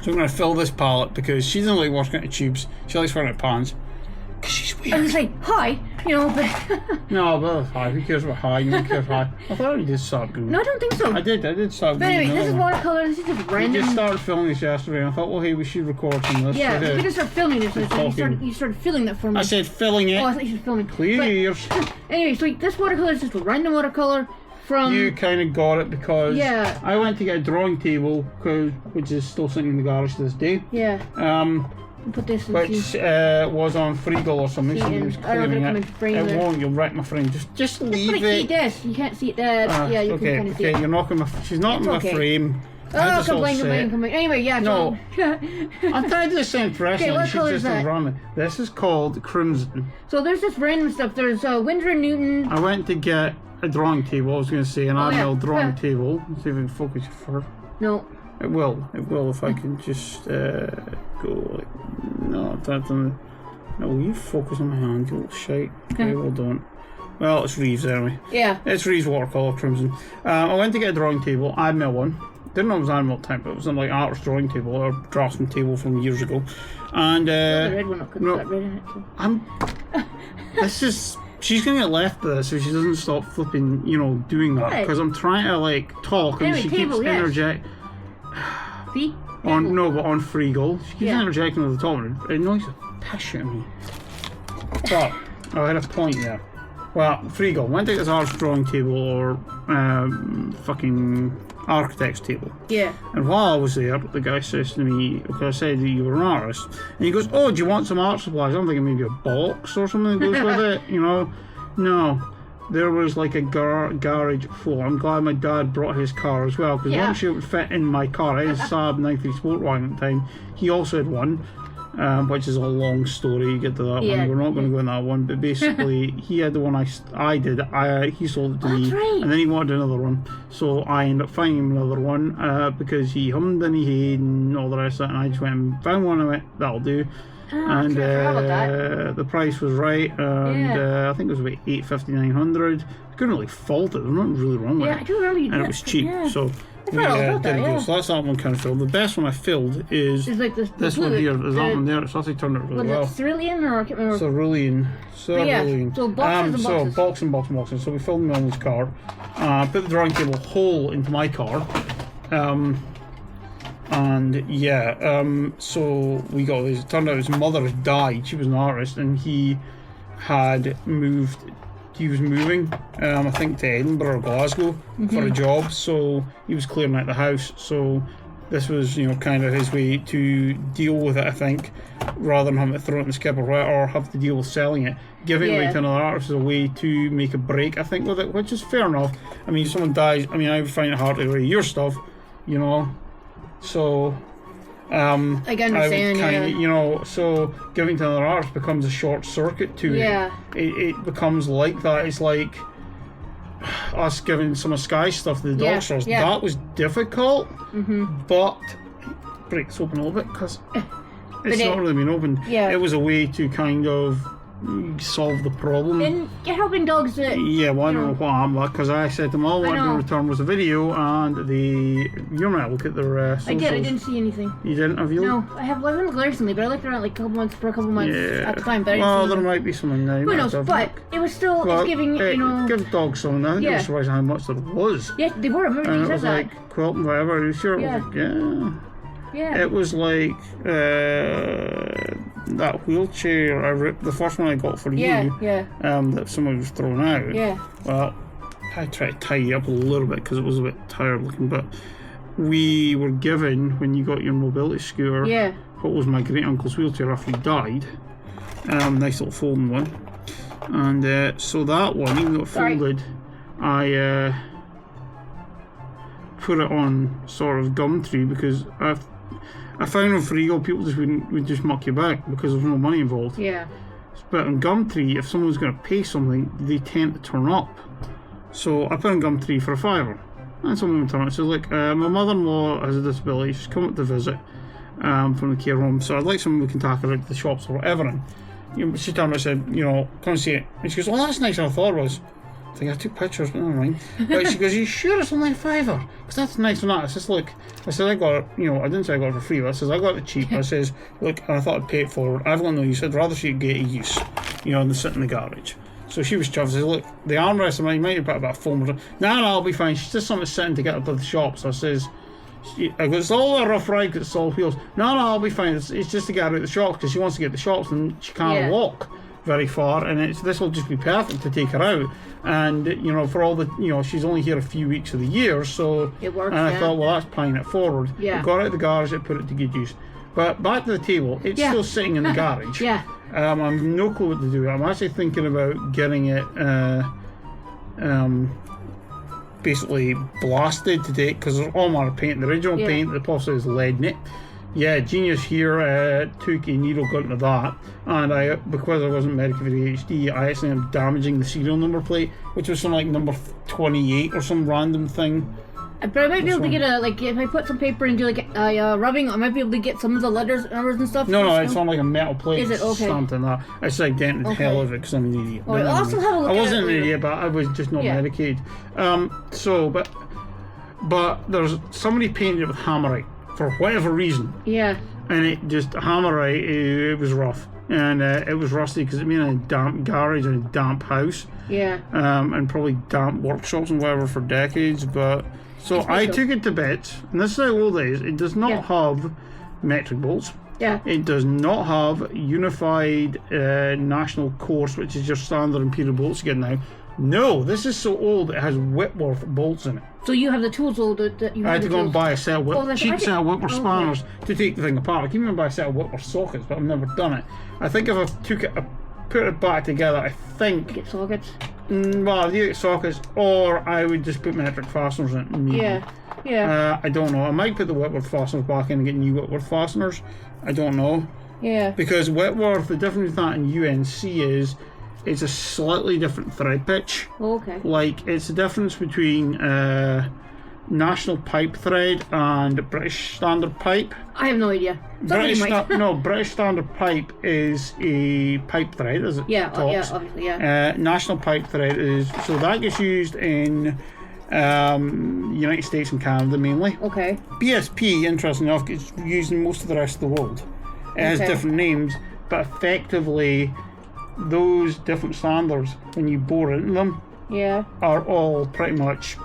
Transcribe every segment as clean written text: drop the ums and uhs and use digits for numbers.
So I'm going to fill this palette because she doesn't like working out of tubes. She likes working out of pans. Because she's weird. I was like, hi, you know, but... No, but hi. Who cares about hi? You don't care about hi. I thought you did start Google. No, I don't think so. I did start Google. But anyway, this is watercolor. This is just random. We just started filming this yesterday and I thought, well, hey, we should record some of this. Yeah, So we just started filming this. So you started filling that for me. I said filling it. Oh, I thought you were filming. Clear your ears. Anyway, so this watercolor is just a random watercolor from... You kind of got it because yeah. I went to get a drawing table, which is still sitting in the garage to this day. Yeah. Put this in which was on Freegal or something. So he was clearing it. It won't. You'll wreck my frame. Just leave put it. This. You can't see it. Yeah, you can kind of see it. You're knocking my. She's knocking my frame. Oh, complain. Anyway, yeah. No. I'm trying to do this impression. Okay, what color is that? This is called Crimson. So there's this random stuff. There's Winsor & Newton. I went to get a drawing table. I was going to say an Admiral drawing table. Let's see if we can focus it for. No. It will if I can just go like, no, that doesn't, no, you focus on my hand, you little shite. Okay, well done. Well, it's Reeves anyway. Yeah. It's Reeves Watercolour Crimson. I went to get a drawing table, Admiral one. Didn't know it was Admiral type, but it was like artist drawing table or draftsman table from years ago. And the red one, no, that red in it too. This is. She's gonna get left with this if she doesn't stop flipping, doing that. Because I'm trying to like talk and she keeps interjecting. See? But on Freegal, she keeps interjecting at the top of it. It annoys the piss out of me. But I had a point there. Well, Freegal, went to get this artist drawing table or fucking architect's table. Yeah. And while I was there, the guy says to me, okay, I said that you were an artist, and he goes, oh, do you want some art supplies? I'm thinking maybe a box or something that goes with it, No. There was like a garage full. I'm glad my dad brought his car as well, because once it would fit in my car, I had a Saab 93 Sportwagon at the time. He also had one, which is a long story. You get to that one. We're not going to go in that one, but basically, he had the one I did. He sold it to me, and then he wanted another one. So I ended up finding him another one because he hummed and he hayed and all the rest of it, and I just went and found one and I went, that'll do. And the price was right, and I think it was about $850, $900. I couldn't really fault it. There's nothing really wrong with it. I do remember you did. And it was cheap, so we did a deal. So that's that one kind of filled. The best one I filled is like this one here. There's that one there. It's actually turned out really well. Was it Cerulean or I can't remember? Cerulean. So boxes and boxes. boxes. So we filled them on his car. Put the drawing table whole into my car. So we got this. It turned out his mother had died. She was an artist, and he had moved. He was moving, I think, to Edinburgh or Glasgow for a job. So he was clearing out the house. So this was, kind of his way to deal with it. I think, rather than having to throw it in the skip or have to deal with selling it, giving it away to another artist is a way to make a break. I think with it, which is fair enough. I mean, if someone dies. I mean, I would find it hard to read your stuff, So, I can understand, so giving to another artist becomes a short circuit to it. It becomes like that. It's like us giving some of Sky's stuff to the dog stores. That was difficult, but it breaks open a little bit because it's not really been opened. It was a way to kind of solve the problem. And you're helping dogs that... Yeah, well, I don't know what I'm like, because I said to them all I wanted to return was a video, and you might look at their socials. I didn't see anything. You didn't, have you? No, I haven't looked recently, but I looked around like a couple months at the time, but I didn't see there might be something now. Who knows, but it was still, it's giving, give dogs something. I think I was surprised how much there was. Yeah, they were, I remember you said that. Like quilt and whatever, are you sure? It was like, yeah. It was like that wheelchair the first one I got for you. That someone was throwing out. Well, I tried to tie you up a little bit because it was a bit tired looking, but we were given, when you got your mobility scooter, what was my great uncle's wheelchair after he died. Nice little folding one. And so that one, even though it folded, I put it on sort of Gumtree because I found on Freegal people would just muck you back because there's no money involved. But on Gumtree, if someone's going to pay something, they tend to turn up. So I put on Gumtree for $5, and someone would turn up. So like, my mother-in-law has a disability. She's come up to visit from the care home. So I'd like someone we can take her out to the shops or whatever. And she turned around and said, come and see it. And she goes, oh, that's nicer than I thought it was. I think I took pictures, but never mind. But she goes, "Are you sure it's only $5? Because that's nice and that." I says, "Look," I said, "I got it, you know, I didn't say I got it for free, but I says, I got it cheap." I says, "Look," and I thought I'd pay it forward. I've got no use. I'd rather see it get a use, you know, than sit in the garage. So she was chuffed. I says, "Look, the armrest, I might have put about foam. No, I'll be fine. She's just something sitting to get up to the shop." So I says, I go, "It's all a rough ride because it's all wheels." No, I'll be fine. It's just to get her out of the shops because she wants to get the shops and she can't walk very far, and this will just be perfect to take her out. And you know, for all the, you know, she's only here a few weeks of the year, so it works. And I thought, well, that's paying it forward. Yeah. Got it out of the garage, I put it to good use. But back to the table, it's still sitting in the garage. I've no clue what to do. I'm actually thinking about getting it basically blasted today because there's all manner of paint. The original paint that possibly is lead in it. Yeah, Genius here took a needle, got into that, and because I wasn't medicated for ADHD, I actually am damaging the serial number plate, which was something like number 28 or some random thing. But I might be able to get if I put some paper and do rubbing, I might be able to get some of the letters, numbers and stuff. No, it's on like a metal plate. Is it? Okay. Something that. I just like dented the hell of it because I'm an idiot. Oh, I'll also have a look I wasn't an idiot, but I was just not medicated. But there's somebody painted it with hammerite for whatever reason. Yeah. And it just, hammerite, it was rough. And it was rusty because it been in a damp garage and a damp house. Yeah. And probably damp workshops and whatever for decades. But so I took it to bits, and this is how old it is. It does not have metric bolts. Yeah. It does not have unified national course, which is your standard imperial bolts you get now. No, this is so old it has Whitworth bolts in it. So you have the tools that you have. I had to go and buy a set of cheap set of Whitworth spanners to take the thing apart. I can even buy a set of Whitworth sockets, but I've never done it. I think if I put it back together, I think get sockets. Well, you get sockets, or I would just put metric fasteners in it. Maybe. Yeah. I don't know. I might put the Whitworth fasteners back in and get new Whitworth fasteners. I don't know. Yeah. Because Whitworth, the difference with that in UNC is it's a slightly different thread pitch. Oh, okay. Like, it's the difference between national pipe thread and British standard pipe. I have no idea. British standard pipe is a pipe thread, is it? Yeah, obviously, yeah. National pipe thread is, so that gets used in United States and Canada mainly. Okay. BSP, interesting enough, gets used in most of the rest of the world. It has different names, but effectively those different standards, when you bore into them, are all pretty much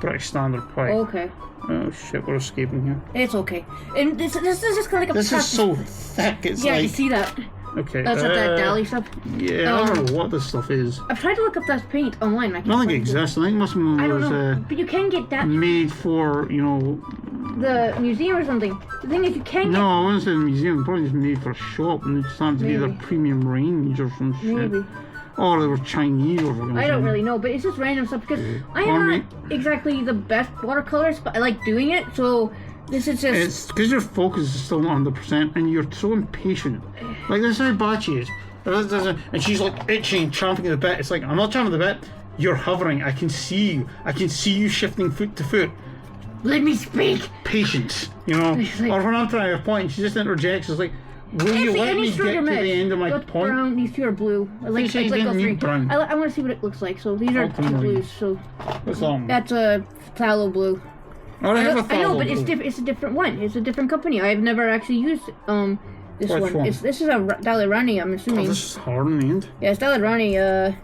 British standard pipe. Okay. Oh shit, we're escaping here. It's okay. And this is just kind of like a This is so thick, it's like... Yeah, you see that? Okay. That's that Dali stuff. Yeah, I don't know what this stuff is. I've tried to look up that paint online. I don't think it exists. I think it must be one I of don't those know. But you can get that made for, you know... the museum or something. The thing is, you can No, I wouldn't say the museum. Probably just made for a shop, and it just happened to be their premium range or some shit. Maybe. Or they were Chinese or something. I don't really know, but it's just random stuff because I am not exactly the best watercolorist, but I like doing it, so this is just... It's because your focus is still not 100% and you're so impatient. Like, this is how bad she is. And she's like itching and champing at the bit. It's like, I'm not champing at the bit, you're hovering, I can see you. I can see you shifting foot to foot. Let me speak! Patience, you know? Like, or when I'm trying to point, she just interjects, it's like, will you let me get to the end of my point? Brown, these two are blue. I like brown. I want to see what it looks like. So these are two blues. So what's that one? That's a phthalo blue. Oh, I know, but it's a different one. It's a different company. I've never actually used this one. This is a Dalarani, I'm assuming. Oh, this is hard in the end. Yeah, it's Dalarani,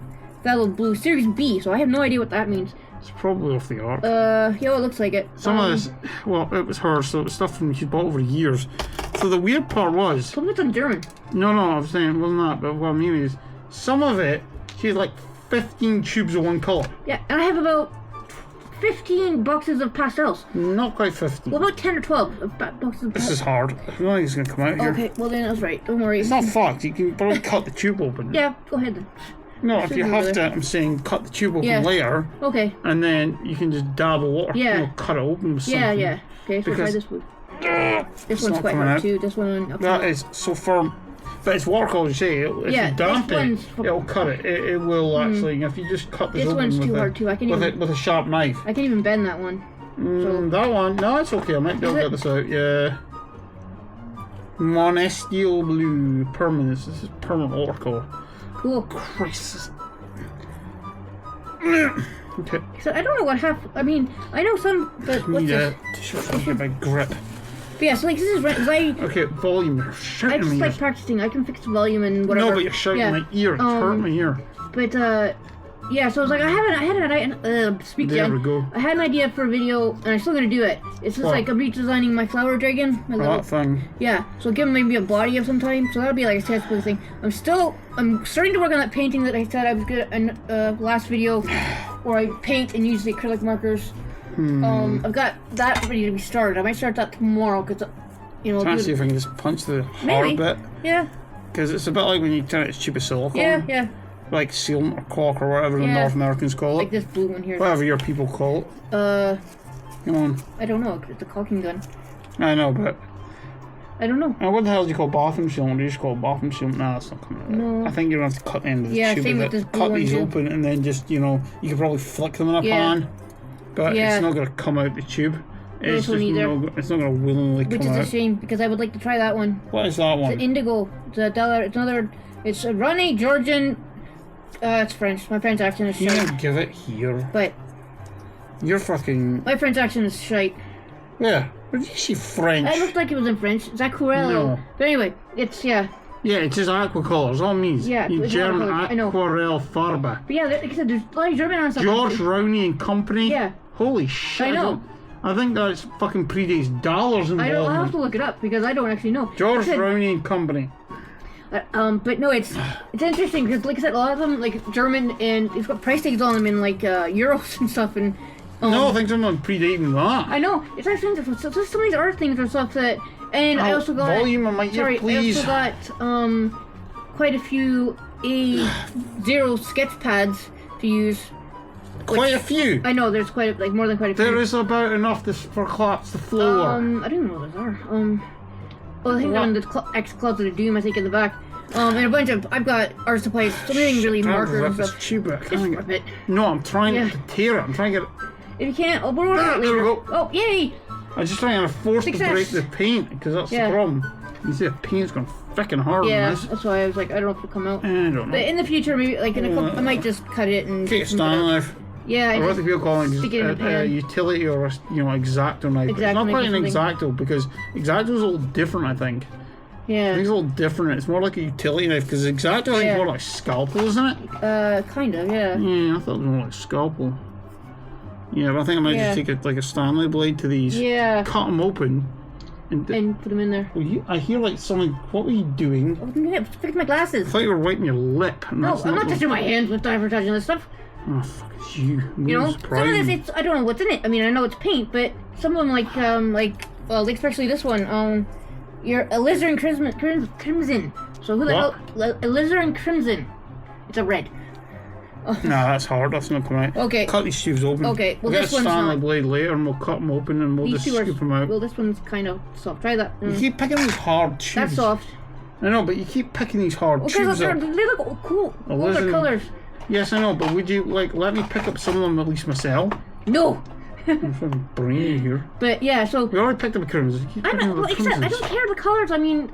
phthalo blue, Series B. So I have no idea what that means. It's probably off the arc. Yeah, it looks like it. Some of this, well, it was hers, so it was stuff from she bought over years. So the weird part was... Some of it's in German. No, I was saying it wasn't that, but what I mean is, some of it, she had like 15 tubes of one colour. Yeah, and I have about 15 boxes of pastels. Not quite 15. Well, about 10 or 12 boxes of pastels. This is hard. I don't think it's going to come out here. Okay, well then I was right. Don't worry. It's not fucked. You can probably cut the tube open. Yeah, go ahead then. No, if you have to, I'm saying cut the tube open later. Okay. And then you can just dabble water. Yeah. You know, cut it open with something. Yeah. Okay, so try this one. This one's quite hard too. This one. Okay. That is so firm. But it's watercolor, you say. If you damp it, it'll cut it. It will actually. If you just cut this open one's too hard too. I can with a sharp knife. I can even bend that one. That one, no, it's okay. I might be able to get this out. Yeah. Monestiel blue, permanent. This is permanent watercolor. Cool. Christ. Okay. So I don't know what half. I mean, I know some, but what's this? To get my grip. But yeah, so like this is Okay, volume. You're I shouting just in my like ears. practicing. I can fix the volume and whatever. No, but you're shouting in my ear. It's hurting my ear. But yeah. So I was like, I had an idea for a video, and I'm still gonna do it. It's just like I'm redesigning my flower dragon. My little thing. Yeah. So give him maybe a body of some type. So that'll be like a tactical thing. I'm starting to work on that painting that I said I was good in last video, where I paint and use the acrylic markers. I've got that ready to be started. I might start that tomorrow because, Trying to see if I can just punch the hard bit. Yeah. Because it's a bit like when you turn it to tube of silicone. Yeah. Like sealant or caulk or whatever the North Americans call it. Like this blue one here. Whatever your people call it. Come on. I don't know. It's a caulking gun. I know, but... I don't know. Now, what the hell do you call bathroom sealant? Do you just call it bathroom sealant? No, that's not coming out. No. I think you're going to have to cut the end of the tube same of with this it. blue Cut one these too. open and then just, you could probably flick them in a pan. But it's not going to come out the tube. It's just it's not going to willingly come out. Which is a shame, because I would like to try that one. What is that one? It's an indigo. It's a Ronnie Georgian. It's French. My French accent is You shite. don't give it here. But You're fucking... my French accent is shite. Yeah. What did you say French? It looked like it was in French. It's Aquarello. No. But anyway, it's, Yeah, it's just aquacolor. That's all it means. Yeah, You it's German watercolour. I know. aquarelle farbe. But yeah, like I said, there's a lot of German on stuff. George Rowney and Company? Yeah. Holy shit. I know. I think that's fucking predates dollars I'll have involved. to look it up, because I don't actually know. George Like I said, Rowney and Company. but no, it's interesting, because like I said, a lot of them, like German, and it's got price tags on them in like euros and stuff, and No, I think someone predating that. I know, it's actually interesting. So some of these art things are stuff that, and I also got volume on my ear, please. I also got quite a few A0 sketch pads to use. Quite a few. I know there's more than quite a few. There is about enough for collapse the floor. I don't know what those are. Well, I think they're in the X Closet of Doom, I think, in the back. And a bunch of, I've got art supplies, something really markers and stuff. Tube, I Just can't rip get it. No, I'm trying to tear it. I'm trying to get it. If you can't, we'll work on it There we later. go. Oh, yay! I'm just trying to force to break the paint, because that's the problem. You see, the paint's going freaking hard on this. That's why I was like, I don't know if it'll come out. I don't know. But in the future, maybe, like in a couple, I might just cut it and... Take a stand knife. Yeah, Or what the people call it, stick it in the pan. utility or X-Acto knife. But it's not quite an X-Acto, because X-Acto's a little different, I think. Yeah. I think it's a little different. It's more like a utility knife, because X-Acto I think is more like scalpel, isn't it? Kind of, yeah. Yeah, I thought it was more like scalpel. Yeah, but I think I might just take a Stanley blade to these. Yeah. Cut them open. And put them in there. Well, I hear like something. What were you doing? I'm fixing my glasses. I thought you were wiping your lip. No, I'm not touching my hands with time for touching this stuff. Oh, fuck, it's you. You know, some of this, I don't know what's in it. I mean, I know it's paint, but some of them, well, especially this one, you're alizarin crimson. So who the hell? Alizarin crimson. It's a red. No, that's hard. That's not coming out. Okay. Cut these tubes open. Okay, well, we'll this get a one's Stanley not. blade later, and we'll cut them open, and we'll just scoop them out. Well, this one's kind of soft. Try that. You keep picking these hard tubes. That's soft. I know, but you keep picking these hard tubes up. They look cool. Older colors. Yes, I know, but would you let me pick up some of them at least myself? No. I'm fucking brainy here. But yeah, so we already picked up a crimson. I don't care the colors. I mean,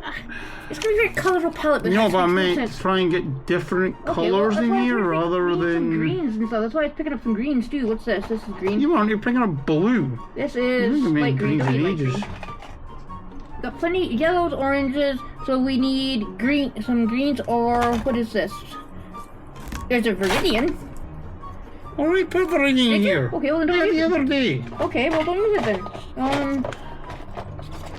it's gonna be a very colorful palette. But no, but I meant try and get different colors in here rather than some greens and stuff. That's why I was picking up some greens too. What's this? This is green. You're picking up blue. This is light green. Ages. Got plenty yellows, oranges. So we need some greens, or what is this? There's a viridian. Alright, put viridian in here. Okay, well then don't use the other day. Okay, well don't use it then.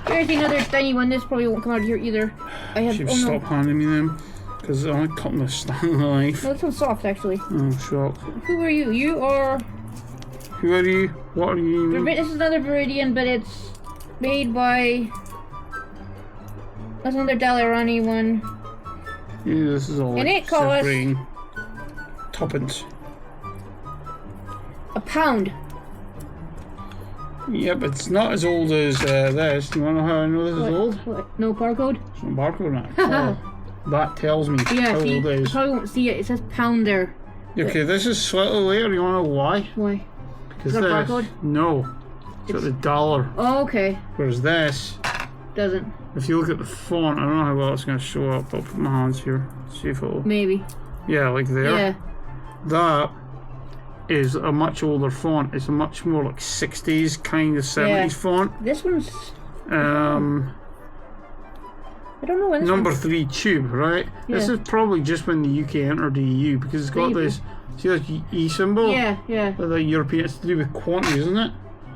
Here's another tiny one. This probably won't come out here either. I have. Should stop handing me them, because I only cut them with a Stanley knife. No, this one's soft actually. Oh, shock. Who are you? You are. Who are you? What are you? This is another viridian, but it's made by. That's another Dalarani one. Yeah, this is all. And it costs tuppence. £1. Yeah, but it's not as old as this. Do you want to know how I know this is old? What? No barcode? There's no barcode on it. Oh, that tells me how old it is. You probably won't see it. It says pound there. Okay, this is slightly later. You want to know why? Why? Because is this. that barcode? No. It's got the dollar. Oh, okay. Whereas this doesn't. If you look at the font, I don't know how well it's going to show up. I'll put my hands here. See if it'll. Maybe. Yeah, like there. Yeah. That is a much older font. It's a much more like 60s kind of 70s font. This one's. I don't know when. Number 3 tube, right? Yeah. This is probably just when the UK entered the EU because it's got this. See that E symbol? Yeah, yeah. The European. It's to do with quantity, isn't it?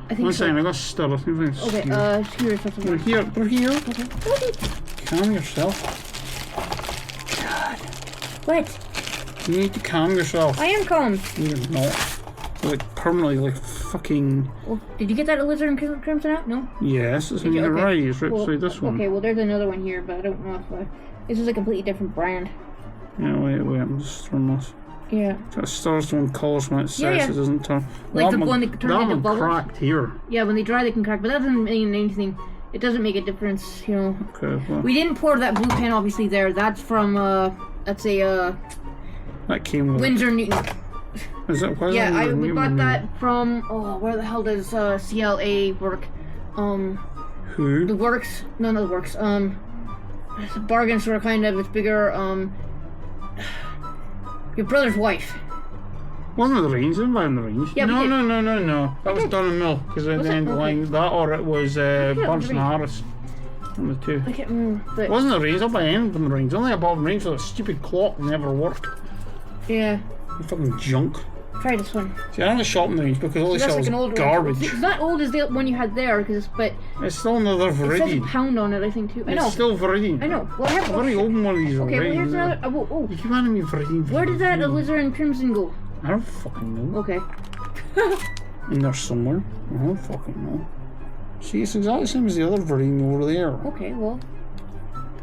I think One so. second, I got stutter. Okay, here. We're here. We're here. Okay. Calm yourself. God. What? You need to calm yourself. I am calm. You're not. You're like permanently like fucking. Well, did you get that lizard and crimson out? No? Yes, it's Did you? you're Okay. right. It's right Well, beside this one. Okay, well, there's another one here, but I don't know if this is a completely different brand. Yeah, wait, I'm just throwing this. Yeah. It starts doing colours when it says Yeah. it doesn't turn. Like the That one that turns that into one bubbles? cracked here. Yeah, when they dry, they can crack, but that doesn't mean anything. It doesn't make a difference, you know. Okay, well, We didn't pour that blue pen, obviously, there. That's from, that's a, that came with. Windsor Newton. Is it? Why is Yeah, that we Newton bought in that from, where the hell does, CLA work? there? The Who? Works, none of the Works, it's a bargain store, kind of, it's bigger, your brother's wife. Wasn't it the range? Didn't buy in the range. Yeah, we no, did. no. That was Dunn and Mill because at Was the it? end of the Okay. line that or it was Burns and the Harris. One of the two. I can't remember, but, Wasn't the range? I'll buy any of them range. Only I bought range for that stupid clock that never worked. yeah. Fucking junk. Try this one. See, I don't shop in the range because all they That's sell like is an older garbage. one. It's not old as the one you had there, but It's still another it says a Viridian. pound on it, I think, too. I know. It's still Viridian. I know. Well, I have I've already opened one of these Okay, already. well, here's another. Oh, You keep handing me Viridian. where did that alizarin and crimson go? I don't fucking know. Okay. In there somewhere. I don't fucking know. See, it's exactly the same as the other Viridian over there. Okay, well.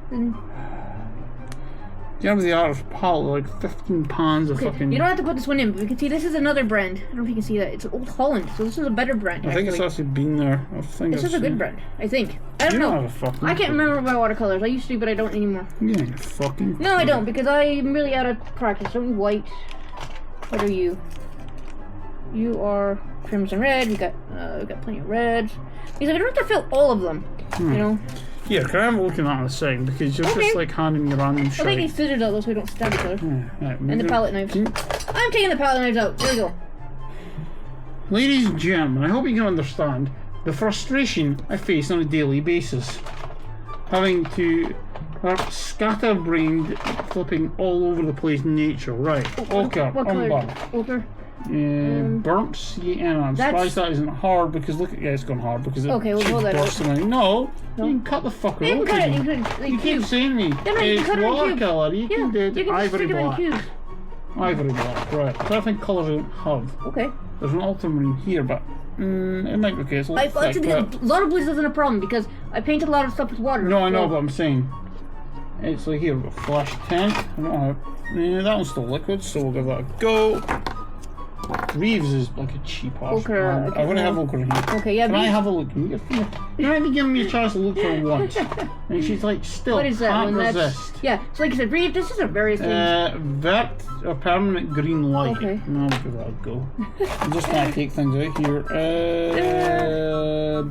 Then, Do you have the art of palette, like 15 pounds of okay. fucking. You don't have to put this one in, but we can see this is another brand. I don't know if you can see that. It's Old Holland, so this is a better brand. I think it's actually. actually been there. I think This it's is a good brand, I think. I don't You don't know. have a fucking. I can't remember my watercolors. I used to, but I don't anymore. Yeah, you fucking. No, I don't, because I'm really out of practice. I'm white. What are you? You are crimson red. We got plenty of reds. Because I don't have to fill all of them. You know. Yeah, can I have a look at that in a second because you're Okay. just like handing me random I'll shit. take these scissors out though so we don't stab each other. Right, And the palette knives. I'm taking the palette knives out. There we go. Ladies and gentlemen, I hope you can understand the frustration I face on a daily basis. Having to scatterbrained, flipping all over the place nature. Right, ochre, What color? umber, Ochre. burnt CN. I'm That's- surprised that isn't hard because look at it's gone hard because it Okay, we'll hold that out. bursting out. No, you can cut the fucker You can cut it. open. You can You like keep cubes. saying me. No, you can It's cut it in cubes. watercolour. You Yeah, can do you it can just ivory stick them in black. cubes. Ivory black, right. So I think colours I don't have. Okay. There's an ultramarine here, but it might be okay. It's a little thick, Actually, but... a lot of blues isn't a problem because I painted a lot of stuff with water. No, I know, so- but I'm saying it's like here, we've got flash tank. I don't have. That one's still liquid, so we'll give that a go. Reeves is like a cheap ass. Ochre, brand. okay. I'm gonna have ochre here. Okay, yeah. Can I these- have a look? You're not even giving me a chance to look for it once. And she's like, still What is that can't one? resist. Yeah. So like I said, Reeve, this is a various things. Vert or permanent green light. Okay. No, I'll give that a go. I'm just trying to take things out here.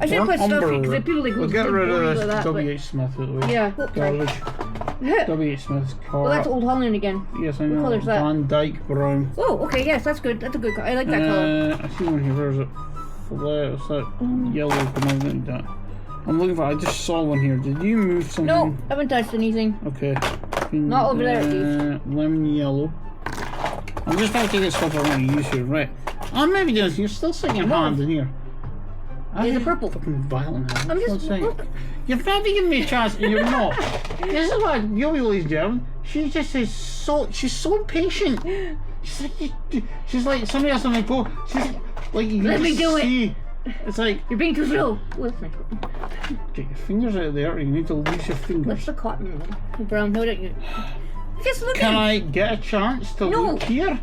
I should burnt put stuff umber. because people like We'll get rid of like this that, but- W.H. Smith out of the way. Yeah. Well, Garbage. W.H. Smith's car. well, that's Old Holland again. Yes, I know. colour's that? Van Dyke brown. Oh, okay. Yes, that's good. That's a good. I like that color. I see one here. Where is it? What's that? Yellow. But no, not that. I'm looking for. I just saw one here. Did you move something? No, I haven't touched anything. Okay. Not over there, at least. Lemon yellow. I'm just trying to take this stuff I want to use here. Right. I'm maybe doing this. You're still sticking your hand in here. It's a purple. Fucking violent. I'm That's what just. saying. Look. You're trying to give me a chance and you're not. This is why Yogi ladies and gentlemen, she just is so, she's so impatient. She's like somebody else on my go. She's like, you Let me just do it. see. It's like, You're being too slow. What's my? get your fingers out of there, you need to lose your fingers. What's the cotton one? The brown. No, don't you? Just look Can at. I get a chance to No. look here?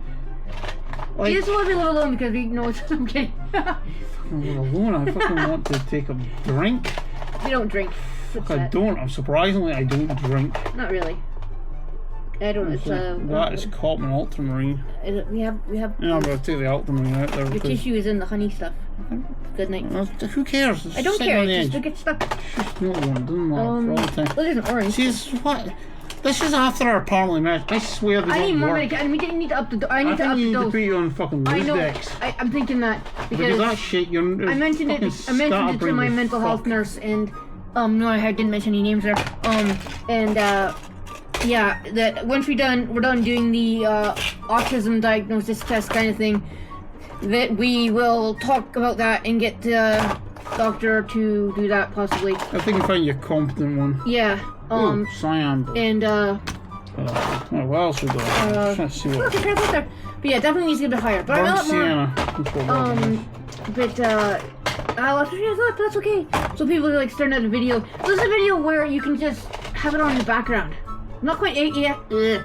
Like, You just want to be alone because we know it's. I'm kidding. I'm alone, I fucking want to take a drink. We don't drink. What's I that? don't, surprisingly I don't drink. Not really. I don't. It's That is Cotman Ultramarine. Is it, we have. Yeah, I'm going to take the Ultramarine out there Your because... tissue is in the honey stuff. Good night. Who cares? It's I don't sitting care. on the It edge. just gets stuck. Just no one, doesn't matter for all the time. Well, there's an orange. See, this is what This is after our parliament match. I swear they I need don't more work. medication. We didn't need to up the. I need I to think up you the need to dose. put you on fucking I know. Losdex. I'm thinking that Because that shit, you're. I mentioned it. I mentioned it to my mental health nurse, and no, I didn't mention any names there. Yeah, that once we're done doing the autism diagnosis test kind of thing, that we will talk about that and get the doctor to do that possibly. I think you find you a competent one. Yeah. Ooh, cyan. And what else we got? I'm trying to see what. Okay, out there. But yeah, definitely needs to get a bit higher. But Burnt I'm sienna. That's okay. So people are like staring at the video. So this is a video where you can just have it on in the background. Not quite ASMR,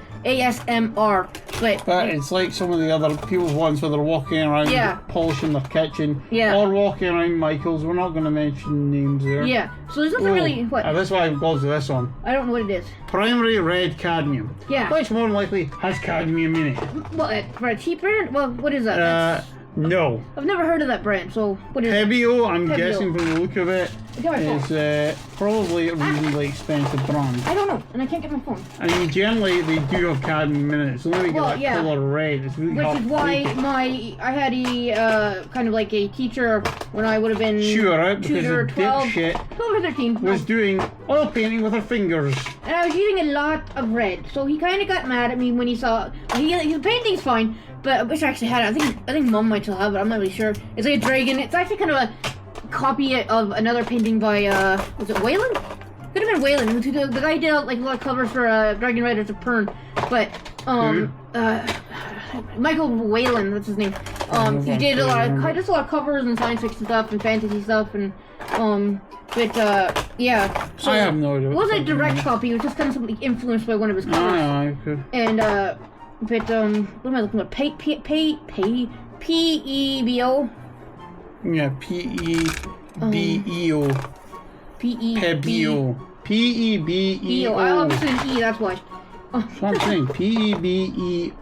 but it's like some of the other people's ones where they're walking around polishing their kitchen. Yeah. Or walking around Michael's. We're not going to mention names there. Yeah. So there's nothing really. What? That's why I've got to this one. I don't know what it is. Primary red cadmium. Yeah. Which more than likely has cadmium in it. What? For a cheap brand? Well, what is that? No. I've never heard of that brand, so what is Pebeo, it? I'm guessing from the look of it, is probably a reasonably expensive brand. I don't know, and I can't get my phone. I mean, generally they do have cadmium in it. It's only we get that colour red. It's really hard to Which is why I had a kind of like a teacher when I would have been tutor 12 dipshit or 13 was doing oil painting with her fingers. And I was using a lot of red, so he kind of got mad at me when he saw his painting's fine. But I wish I actually had it. I think Mom might still have it. I'm not really sure. It's like a dragon. It's actually kind of a copy of another painting by was it Whalen? Could have been Whalen. The guy did like a lot of covers for Dragon Riders of Pern. But Michael Whalen, that's his name. He did a lot of covers and science fiction stuff and fantasy stuff and yeah. So I have no idea. It wasn't a direct copy. It was just kind of something influenced by one of his covers. I could. And what am I looking for? P-E-B-O? Yeah, P-E-B-E-O. Pebeo. P-E-B-E-O. I obviously an E, that's why. That's what I'm saying. P-E-B-E-O.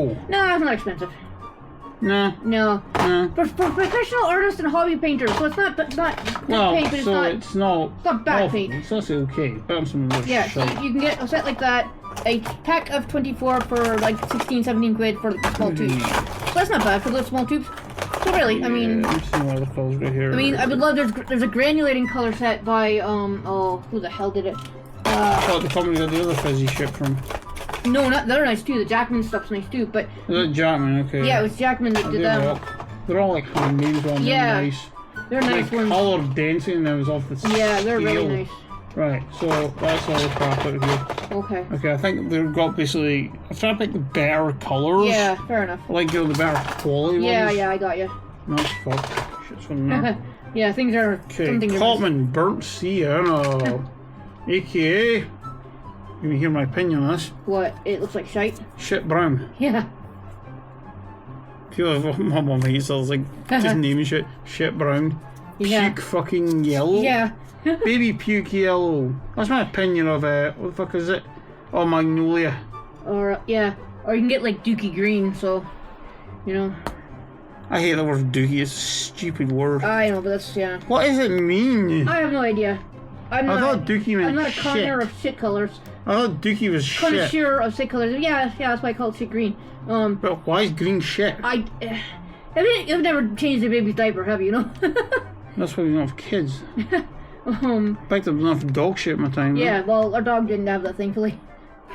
No, that's not expensive. No. For professional artists and hobby painters, so it's not paint, but it's not bad paint. It's also okay. But some of yeah, so you can get a set like that, a pack of 24 for like 16, 17 quid for the small tubes. So that's not bad for those small tubes. So really, I mean, I'm seeing all the colors right here. I mean, I would love. There's a granulating color set by who the hell did it? The company got the other fizzy shit from. No, they're nice too. The Jackman stuff's nice too, but. Is that Jackman? Okay. Yeah, it was Jackman that did them. They're all like handmade ones. Yeah. They're nice. They're nice ones. Color density and that was off the Yeah, they're really nice. Right, so that's all the crap out of here. Okay. Okay, I think they've got basically. I'm trying to pick the better colours. Yeah, fair enough. I like the better quality ones. Yeah, I got you. No, fuck. Shit's from there. Yeah, things are. Okay, Cotman Burnt Sienna. AKA. You can hear my opinion on this. What? It looks like shite? Shit brown. Yeah. I feel like my mum hates it. I was like, just naming shit. Shit brown. Yeah. Puke fucking yellow. Yeah. Baby puke yellow. That's my opinion of it. What the fuck is it? Oh, magnolia. Or, yeah. Or you can get like dookie green, so, you know. I hate the word dookie. It's a stupid word. I know, but that's, yeah. What does it mean? I have no idea. I thought dookie meant I'm not a shit. connoisseur of shit colors. I thought dookie was shit. Connoisseur of shit colors. Yeah, that's why I call it shit green. But why is green shit? I mean, you've never changed a baby's diaper, have you? No. That's why we don't have kids. In fact, I've enough dog shit in my time. Yeah, well, our dog didn't have that, thankfully.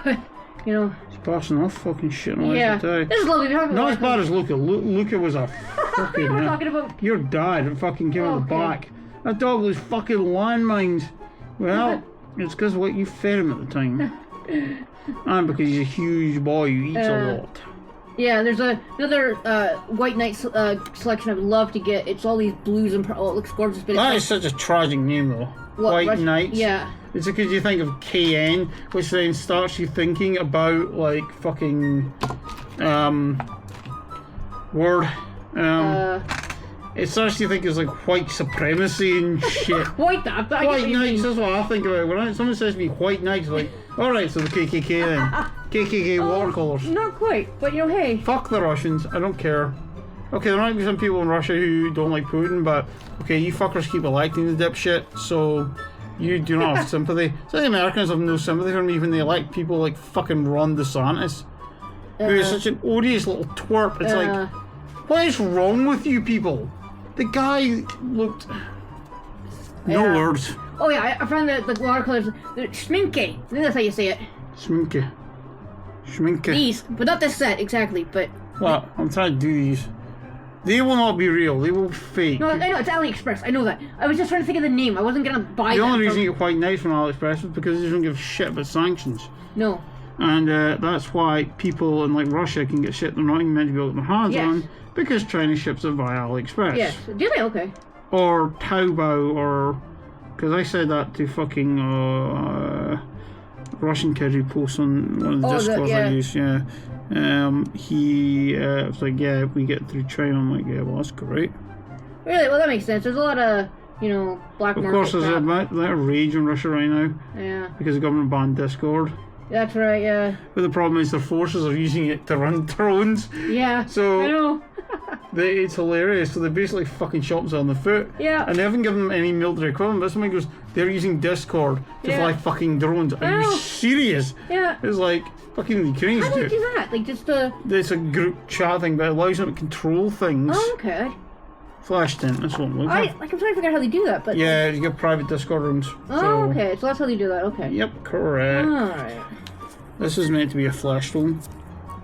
But, you know. It's passing off fucking shit in Yeah. today. This is lovely. Not as bad as Luca. Luca was a fucking. We're talking about. Your dad fucking came out the back. That dog was fucking landmines. Well, it's because what you fed him at the time. And because he's a huge boy who eats a lot. Yeah, there's another White Knight selection I would love to get. It's all these blues and it looks gorgeous. But That is such a tragic name though. White Knight. Yeah. It's because you think of KN, which then starts you thinking about like fucking word. It starts you think it's like white supremacy and shit. White Knights, that's what I think about. When someone says to me white Knights, like, alright, so the KKK then. KKK watercolors. Not quite, but you know, hey. Fuck the Russians, I don't care. Okay, there might be some people in Russia who don't like Putin, but okay, you fuckers keep electing the dipshit, so You do not have sympathy. So the Americans have no sympathy for me when they elect people like fucking Ron DeSantis, who is such an odious little twerp. It's like, what is wrong with you people? The guy looked... No words. Oh yeah, I found the watercolors. The schminke. I think that's how you say it. Schminke. These, but not this set exactly. But well, I'm trying to do these. They will not be real. They will be fake. No, I know it's AliExpress. I know that. I was just trying to think of the name. I wasn't gonna buy. The only reason you get white knives from AliExpress is because they don't give a shit about sanctions. No. And that's why people in like Russia can get shit they're not even meant to be able to get their hands on, because China ships it via AliExpress. Yes. Do they? Okay. Or Taobao, or because I said that to fucking Russian kid who posts on one of the Discords I use. Yeah. He was like, yeah, if we get through China. I'm like, yeah, well, that's great. Really? Well, that makes sense. There's a lot of, black market. Of course, there's a lot of rage in Russia right now. Yeah. Because the government banned Discord. That's right, yeah. But the problem is their forces are using it to run drones. Yeah. So I know. it's hilarious. So they basically fucking shot themselves on the foot. Yeah. And they haven't given them any military equipment. But somebody goes, they're using Discord to fly fucking drones. Are you serious? Yeah. It's like fucking the Ukrainians How do they do that? Like just It's a group chat thing, but it allows them to control things. Oh, okay. Flash tint, that's what I'm looking for. I'm trying to figure out how they do that, but... Yeah, you get private Discord rooms. Oh, okay. So that's how they do that, okay. Yep, correct. Alright. This is meant to be a flash phone.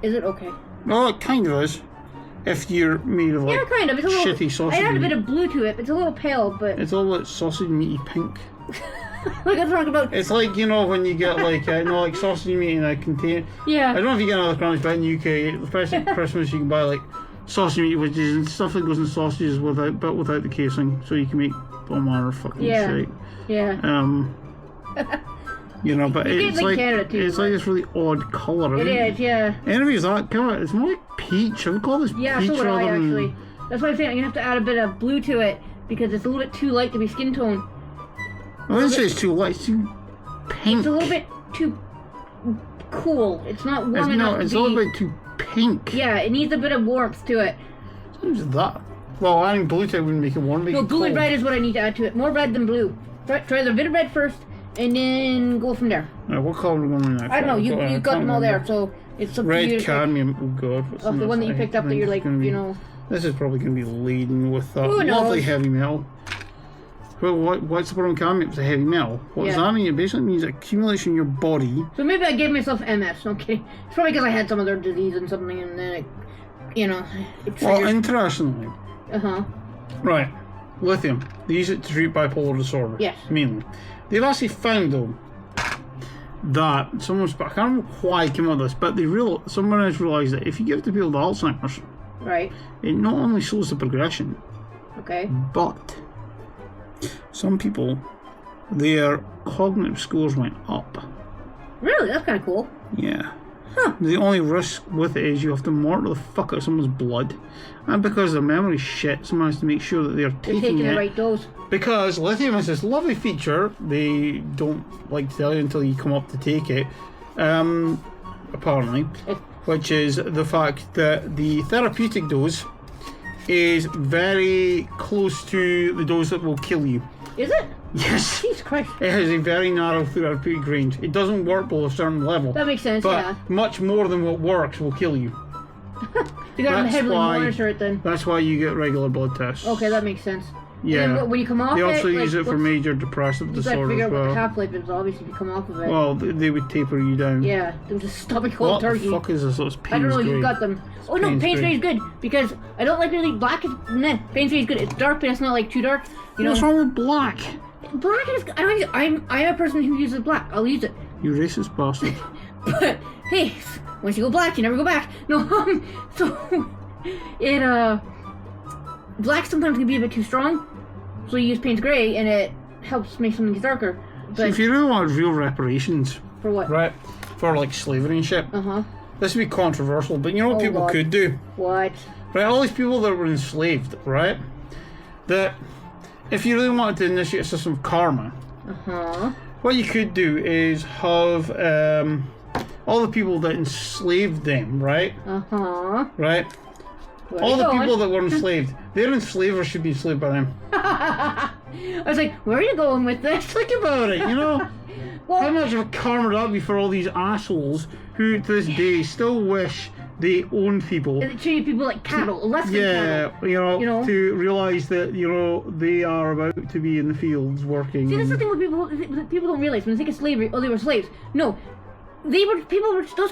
Is it okay? Oh, it kind of is. If you're made of like kind of. It's a little, shitty sausage I had a meat. bit of blue to it. It's a little pale, but... It's all like sausage meaty pink. Like I'm talking about... It's like, when you get like, like sausage meat in a container. Yeah. I don't know if you get another crunch, but in the UK, especially at Christmas, you can buy like sausage meat, which is stuff that goes in sausages without the casing, so you can make all manner of fucking shit. Yeah. But it's like Canada too, it's like this really odd colour. It is, yeah. Anyways, that colour, it's more like peach. I would call this peach. Yeah, so would I rather than... actually. That's why I'm saying I'm gonna have to add a bit of blue to it because it's a little bit too light to be skin tone. I wouldn't say it's too light. It's too pink. It's a little bit too cool. It's not warm enough. It's a little bit too pink. Yeah, it needs a bit of warmth to it. Who's that? Well, adding blue to it wouldn't make it warm. No, blue and red is what I need to add to it. More red than blue. Try the bit of red first, and then go from there. What colour are we going with now? I don't know. You got them all there, so it's up to you. Red cadmium. Oh god. What's the one that you picked up that you're like, This is probably going to be laden with lovely knows? heavy metal. Well, what's the problem with cadmium? It's a heavy metal. What does that mean? It basically means accumulation in your body. So maybe I gave myself MS. Okay, it's probably because I had some other disease and something, and then it well, interestingly. Right. Lithium. They use it to treat bipolar disorder. Yes. Mainly. They've actually found though that I can't remember why I came up with this, but someone has realised that if you give it to people with Alzheimer's, right, it not only slows the progression, okay, but some people, their cognitive scores went up. Really? That's kind of cool. Yeah. Huh. The only risk with it is you have to mortar the fuck out of someone's blood. And because their memory's shit, someone has to make sure that they're taking the right dose. Because lithium has this lovely feature they don't like to tell you until you come up to take it, apparently, which is the fact that the therapeutic dose is very close to the dose that will kill you. Is it? Yes. Jesus Christ. It has a very narrow therapeutic range. It doesn't work below a certain level. That makes sense, but much more than what works will kill you. You gotta heavily monitor it then. That's why you get regular blood tests. Okay, that makes sense. Yeah. And then when you come off they it, also use it for major depressive disorder figure as out what well. the half-life is, obviously, if you come off of it. Well, they would taper you down. Yeah, they would just stop it cold turkey. What the fuck is this? It's Payne's I don't know, Gray. you've got them. Oh no, Payne's Gray is good, because I don't like really black. Payne's Gray is good. It's dark, but it's not like too dark. What's wrong with black? Black is. I'm a person who uses black. I'll use it. You racist bastard. But hey, once you go black, you never go back. No, so it black sometimes can be a bit too strong, so you use Payne's Gray, and it helps make something darker. But so if you really want real reparations, for what? Right, for like slavery and shit. This would be controversial, but you know what people could do? What? Right, all these people that were enslaved, right? That if you really wanted to initiate a system of karma, what you could do is have all the people that enslaved them, right? Right? All the people that were enslaved, their enslavers should be enslaved by them. I was like, where are you going with this? Think about it, you know? Well, How much of a karma would that be for all these assholes who to this day still wish they own people? and treating people like cattle, less than Yeah, cattle. you know, You know? to realise that, you know, they are about to be in the fields working. See, that's the thing with people don't realize when they think of slavery. Oh, they were slaves. No, those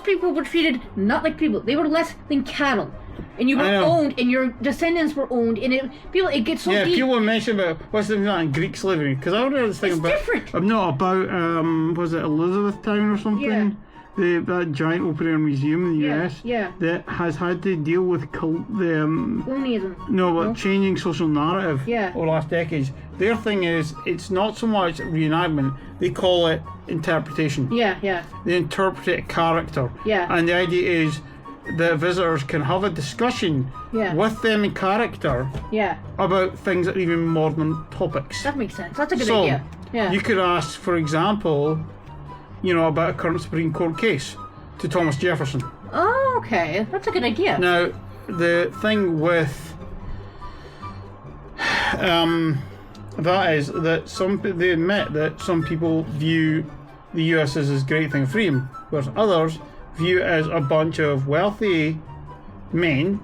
people were treated not like people. They were less than cattle, and you were owned, and your descendants were owned, and it gets so deep. People mention about what's the name in Greek slavery, because I read this thing about different. about was it Elizabethtown or something? Yeah. That giant open air museum in the US yeah. that has had to deal with Colonialism. changing social narrative Yeah. over the last decades. Their thing is, it's not so much reenactment, they call it interpretation. Yeah. They interpret a character. Yeah. And the idea is that visitors can have a discussion with them in character Yeah. about things that are even modern topics. That makes sense. That's a good So, idea. Yeah. you could ask, for example, you know, about a current Supreme Court case to Thomas Jefferson. Oh, okay. That's a good idea. Now, the thing with that is that they admit that some people view the US as this great thing of freedom, whereas others view it as a bunch of wealthy men,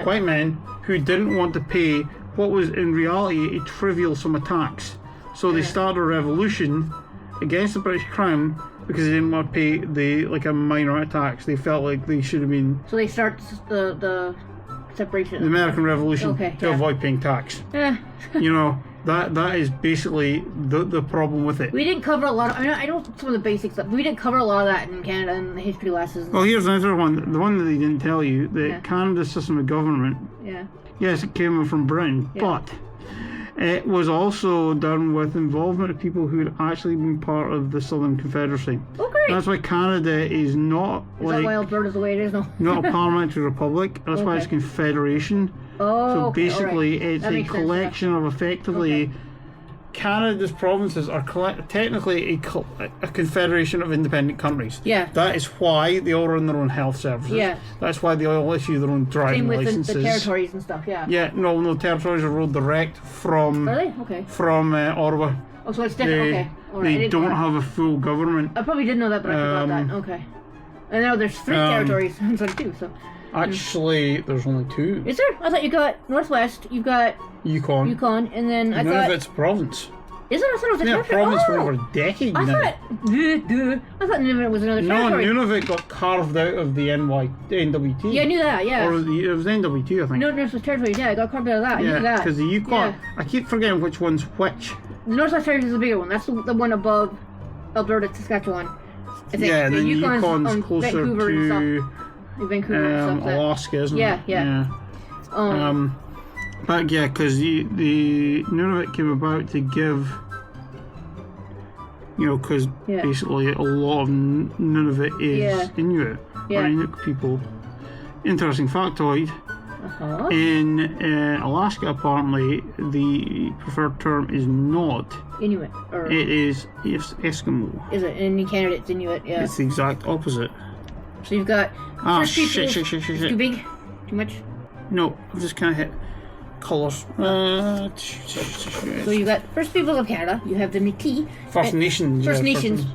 white men, who didn't want to pay what was in reality a trivial sum of tax. So they started a revolution against the British Crown because they didn't want to pay a minor amount of tax. They felt like they should have been So they start the separation. the American Revolution Okay, to avoid paying tax. You know, that is basically the problem with it. We didn't cover a lot of, I know some of the basic stuff, but we didn't cover a lot of that in Canada in the history lessons. Well, here's another one. The one that they didn't tell you, that Canada's system of government, yes, it came from Britain, but it was also done with involvement of people who had actually been part of the Southern Confederacy. Oh, great. That's why Canada is not Is that why Alberta's the way it is now? not a parliamentary republic. That's why it's confederation. Oh, So okay, basically, right. it's That a makes sense, collection of effectively. Canada's provinces are technically a confederation of independent countries. Yeah. That is why they all run their own health services. Yeah. That's why they all issue their own driving Same with licenses. the territories and stuff, Yeah, no, territories are ruled direct from Really? Okay. from Ottawa. Oh, so it's different, okay. All right. They don't have a full government. I probably didn't know that, but I forgot that. Okay. And now there's 3 territories instead of 2, so. Actually, there's only 2. Is there? I thought you got Northwest, you've got Yukon. and then I None thought... of it's a province. Is it? I thought it was a Yeah, territory. province for over a decade I now. thought Nunavut was another No, territory. Nunavut got carved out of the NWT. Yeah, I knew that, yeah. Or it was NWT, I think. Northwest territory, yeah, I got carved out of that. I knew that. because the Yukon, Yeah. I keep forgetting which one's which. The Northwest territory is the bigger one. That's the one above Alberta, Saskatchewan. I think. Yeah, and the then Yukon's Yukon's closer Vancouver and to stuff. Vancouver and stuff. Alaska, isn't Yeah, it? yeah. But yeah, because the Nunavut came about to give, you know, because basically a lot of Nunavut is Inuit, or Inuit people. Interesting factoid. In Alaska, apparently, the preferred term is not Inuit. Or it is Eskimo. is it? And in Canada, it's Inuit, yeah. It's the exact opposite. So you've got first people. Shit. Too big? Too much? No, I've just kind of hit colours. So you've got First People of Canada, you have the Métis. First Nations. First Nations.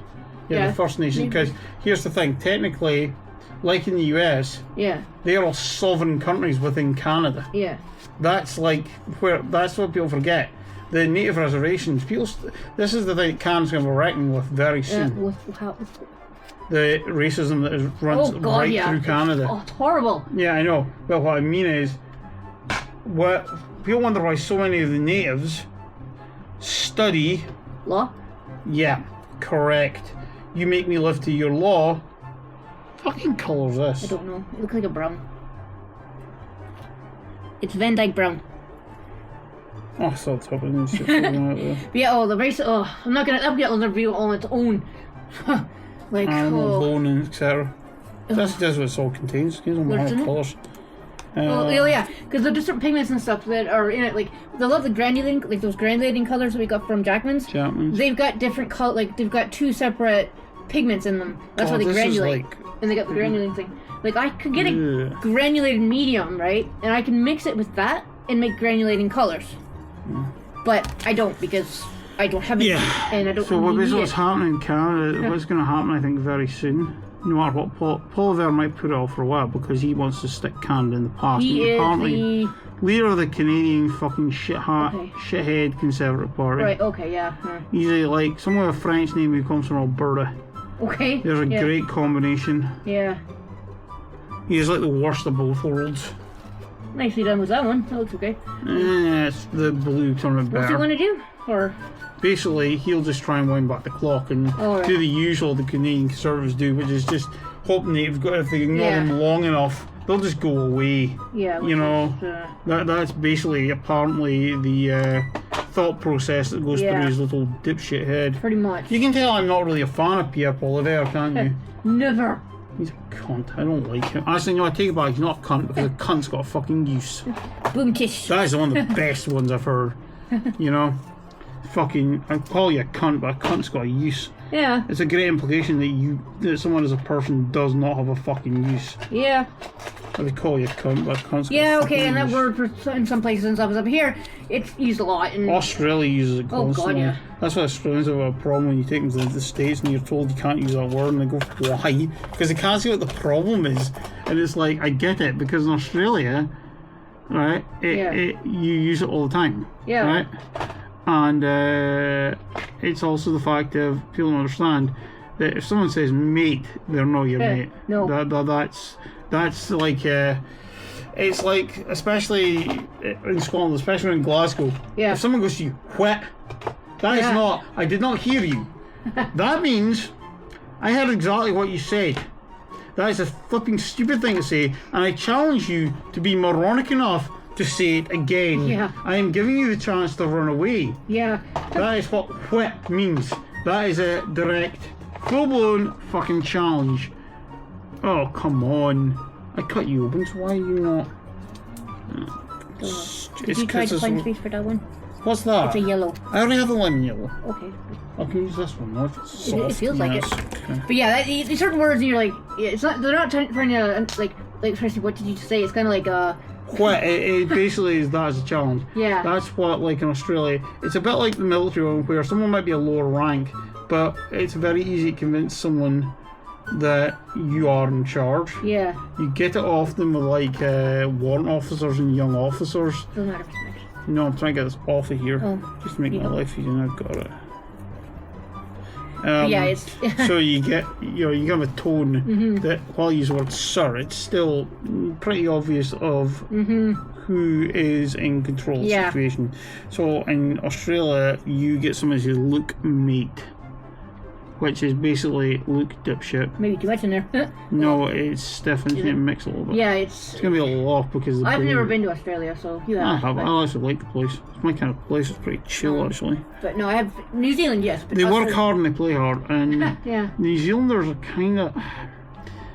Yeah, the First Nations. Because here's the thing, technically, like in the US, they are all sovereign countries within Canada. Yeah. That's like that's what people forget. The native reservations, this is the thing that Canada's going to be reckoning with very soon. The racism that runs right through Canada. Oh, it's horrible. Yeah, I know. Well, what I mean is, people wonder why so many of the natives study law. Yeah, correct. You make me live to your law. Fucking colour's this? I don't know. It looks like a brown. It's Van Dyke brown. Oh, I saw the top of it. But yeah, the race. Oh, I'm not gonna. That'll get another review on its own. Like animal bone and etc. That's just what it all contains. It contains all the colours. Yeah, because the different pigments and stuff that are in it, like they love the granulating, like those granulating colors that we got from Jackman's. They've got different color, like they've got 2 separate pigments in them. That's why they granulate, and they got the granulating thing. Like I could get a granulated medium, right, and I can mix it with that and make granulating colors. but I don't because I don't have it, and I don't. So really what's happening in Canada? What's going to happen? I think very soon. No matter what, Paul Revere might put it off for a while because he wants to stick Canada in the past. He is apparently the leader of the Canadian fucking shithead Conservative Party. right. Okay, yeah. He's like someone with a French name who comes from Alberta. Okay. There's a great combination. Yeah. He's like the worst of both worlds. Nicely done with that one. That looks okay. It's the blue tournament better. What's he want to do? Or basically, he'll just try and wind back the clock and do the usual the Canadian Conservatives do, which is just hoping that if they ignore them long enough, they'll just go away. Yeah. You know, that's basically apparently the thought process that goes through his little dipshit head. Pretty much. You can tell I'm not really a fan of Pierre Paul Revere, can't you? Never. He's a cunt. I don't like him. Actually, no, I take it back. He's not a cunt because a cunt's got a fucking use. Boom kiss. That is one of the best ones I've heard. You know? Fucking, I call you a cunt, but a cunt's got a use. Yeah. It's a great implication that someone as a person does not have a fucking use. Yeah. I would call you a cunt, but a cunt's got a fucking and use. that word for in some places and stuff is up here. It's used a lot. And Australia uses it constantly. Oh god, yeah. That's why Australians have a problem when you take them to the States and you're told you can't use that word and they go, why? Because they can't see what the problem is. And it's like, I get it, because in Australia, right, you use it all the time. Yeah. Right? And it's also the fact of people don't understand that if someone says mate, they're not your mate. No. That's like it's like, especially in Scotland, especially in Glasgow. Yeah. If someone goes to you, what? That is not. I did not hear you. That means I heard exactly what you said. That is a flipping stupid thing to say, and I challenge you to be moronic enough to say it again. Yeah. I am giving you the chance to run away. Yeah. That is what whip means. That is a direct, full-blown fucking challenge. Oh, come on. I cut you open, so why are you not? Did you try to find space for that one? What's that? It's a yellow. I already have the lemon yellow. Okay. I can use this one. If it's soft. It feels like it. Okay. But yeah, there's certain words and you're like, it's not. They're not trying to like especially what did you say? It's kind of like What it basically is, that as a challenge. Yeah. That's what, like in Australia, it's a bit like the military one where someone might be a lower rank, but it's very easy to convince someone that you are in charge. Yeah. You get it off them with like warrant officers and young officers. Doesn't matter very much. No, I'm trying to get this off of here. Just to make my know. life easier. I've got it. Yeah, it's so you get, you have a tone that while you use the word sir, it's still pretty obvious of who is in control of the situation. So in Australia, you get someone who look mate, which is basically look dipshit. maybe too much in there. No, it's definitely mix a little bit. Yeah, It's gonna be a lot because I've never been to Australia, so you have. I have. I actually like the place. It's my kind of place. It's pretty chill actually. But no, I have New Zealand, yes. But They work Australia- hard and they play hard, and Yeah. New Zealanders are kind of.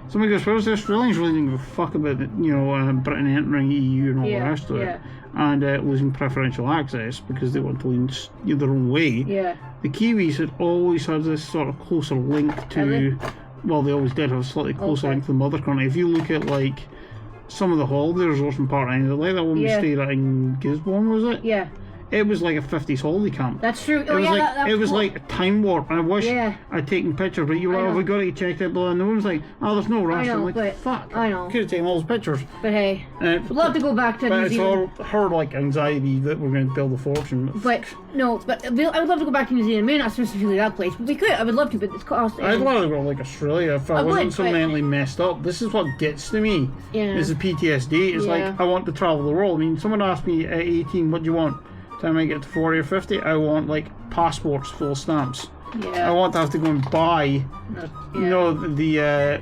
Somebody goes, whereas the Australians really didn't give a fuck about Britain entering EU and all the rest of it, and losing preferential access because they want to lean their own way. Yeah. The Kiwis had always had this sort of closer link to. Well, they always did have a slightly closer link to the mother country. If you look at like some of the holiday resorts in Part Island, like that one we stayed at in Gisborne, was it? Yeah. It was like a 50s holiday camp. That's true. Oh, It was yeah, like that's it was cool. like a time warp. I wish I'd taken pictures, but you were like, oh, we got to get checked out. And no one's like, oh, there's no rush. I know, I'm like, but fuck. I know. Could have taken all those pictures. But hey, I'd love to go back to But New it's Zealand. all her like anxiety that we're going to build a fortune. But no, but I would love to go back to New Zealand. Maybe not specifically that place, but we could. I would love to, but it's cost. I'd rather go to like Australia if I wasn't so mentally messed up. This is what gets to me. Yeah. This is PTSD. It's like I want to travel the world. I mean, someone asked me at 18, what do you want? Time I get to 40 or 50, I want like passports full of stamps. Yeah. I want to have to go and buy, the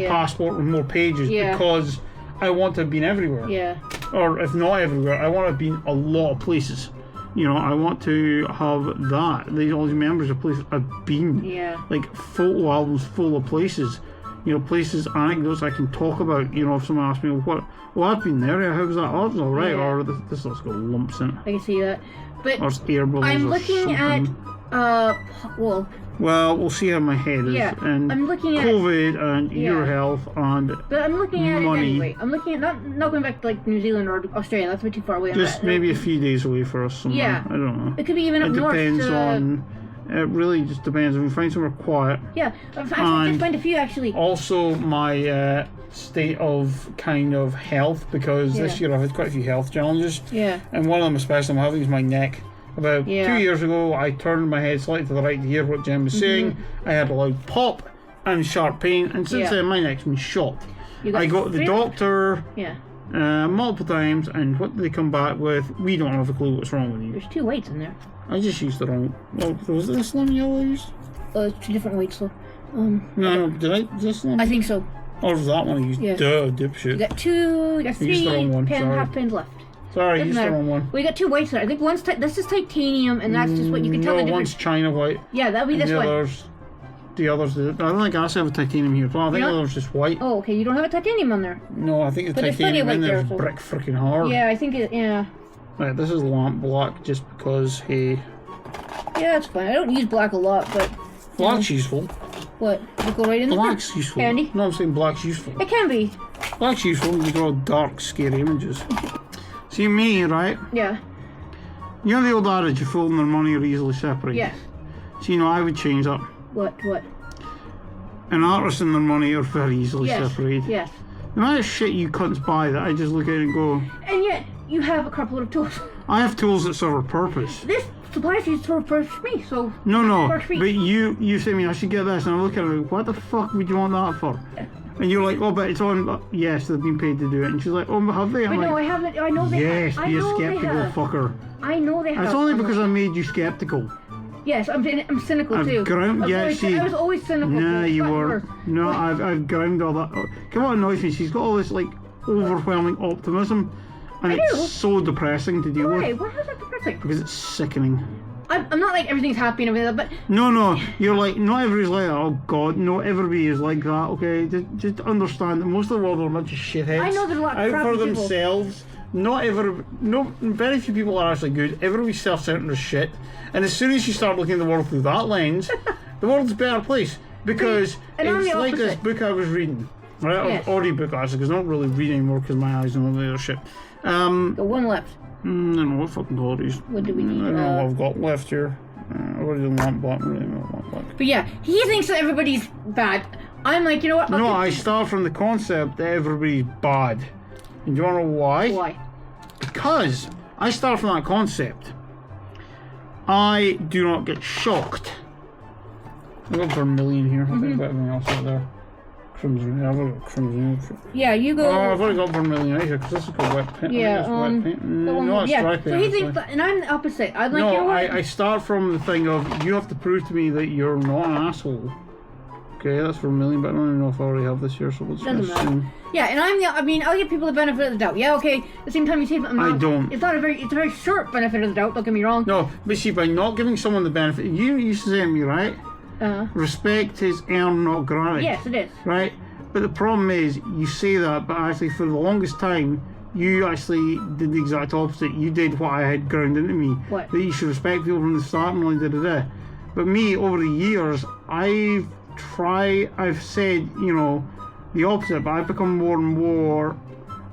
passport with more pages because I want to have been everywhere. Yeah. Or if not everywhere, I want to have been a lot of places. I want to have that. All these members of places I've been. Yeah. Like photo albums full of places. Places, anecdotes I can talk about. If someone asks me, well, I've been there. How was that? Oh, it's all right. Yeah. Or this has got lumps in it. I can see that. But Or it's air bubbles I'm or looking something. at Well, we'll see how my head is. Yeah, and I'm looking at COVID and your health and But I'm looking at money. it anyway. I'm looking at not going back to like New Zealand or Australia. That's a bit too far away. Just maybe a few days away for us somewhere. Yeah. I don't know. It could be even up It north. depends on. It really just depends. If we find somewhere quiet. Yeah, I just find a few actually. Also, my state of kind of health, because this year I've had quite a few health challenges. Yeah. And one of them, especially, I'm having is my neck. About 2 years ago, I turned my head slightly to the right to hear what Jen was saying. I had a loud pop and sharp pain, and since then my neck's been shot. I got to the doctor multiple times, and what did they come back with? We don't have a clue what's wrong with you. There's 2 weights in there. I just used the wrong. Well, was it this one you all used? It's 2 different weights, so. No, did I? This one? I think so. Or was that one I used? Yeah. Duh, dipshit. You got 2, you got 3 used the wrong one, sorry. half pins left. Sorry, Doesn't used the matter. wrong one. We got 2 weights there. I think one's this is titanium, and that's just what you can tell the No, difference. one's China white. Yeah, that'll be this the one. The others. I don't think I have a titanium here. Well, I think You the know- other's just white. Oh, okay. You don't have a titanium on there. No, I think the But there's plenty titanium of in white there is there, so- brick freaking hard. Yeah, I think it. Yeah. Right, this is lamp black just because, hey, Yeah, that's fine. I don't use black a lot, but black's useful. what? You go right in the Black's useful. Handy. No, I'm saying black's useful. It can be. Black's useful when you draw dark, scary images. See me, right? Yeah. You know the old adage, a fool and their money are easily separated? Yes. So, I would change that. What? An artist and their money are very easily Yes. separated. Yes. The amount of shit you cunts buy that I just look at it and go, And yet you have a couple of tools. I have tools that serve a purpose. This supply is sort of for me, so. No, Works for you. but you say to me, I should get this, and I look at it and go, what the fuck would you want that for? And you're like, oh, but it's on, yes, they've been paid to do it. And she's like, oh, but have they? I'm But no, I like, haven't. I know they yes, have. I be a know they skeptical have. fucker. I know they have. It's only because I made you skeptical. Yes, I'm cynical I've too. ground, yeah, see. I was always cynical. Nah, so it's you gotten were. worse. No, I've ground all that. Come on, annoys me. She's got all this, like, overwhelming optimism. And I it's do. so depressing to deal Why? with. Why is that depressing? Because it's sickening. I'm not like everything's happy and everything, but No, you're like, not everybody's like that. Oh God, no, everybody is like that, okay? Just understand that most of the world are a bunch of shitheads. I know there's a lot of out crappy for people. themselves. Very few people are actually good. Everybody's self-centered as shit. And as soon as you start looking at the world through that lens, the world's a better place. Because And I'm it's the like this opposite. book I was reading. Right? Yes. Audiobook actually, because I don't really read anymore because my eyes and all the other shit. the one left. I don't know what fucking qualities. What do we I need? don't know what I've got left here. I've already done lamp black, really not lamp black. But yeah, he thinks that everybody's bad. I'm like, you know what? No, I'll I start from the concept that everybody's bad. And do you want to know why? Why? Because I start from that concept. I do not get shocked. I've got vermilion here. I think I've got everything else out there. Crimson. Yeah, I've got crimson. Yeah, you go. Oh, I've already got vermilion right here because this is called wet paint. Yeah, I think it's wet paint. the one No, with- it's yeah. dry paint. So he thinks actually. that, and I'm the opposite. I'm like, you know No, what? I start from the thing of you have to prove to me that you're not an asshole. Okay, that's vermilion, but I don't even know if I already have this here, so we'll just Doesn't matter. assume. Yeah, and I'll give people the benefit of the doubt. Yeah, okay. At the same time, you say I'm not, I don't. It's a very short benefit of the doubt. Don't get me wrong. No, but see, by not giving someone the benefit, you used to say to me, right? Uh, Respect is earned, not granted. yes, it is. Right? But the problem is, you say that, but actually for the longest time, you actually did the exact opposite. You did what I had ground into me. What? That you should respect people from the start and only da-da-da. But me, over the years, I've said, the opposite, but I've become more and more,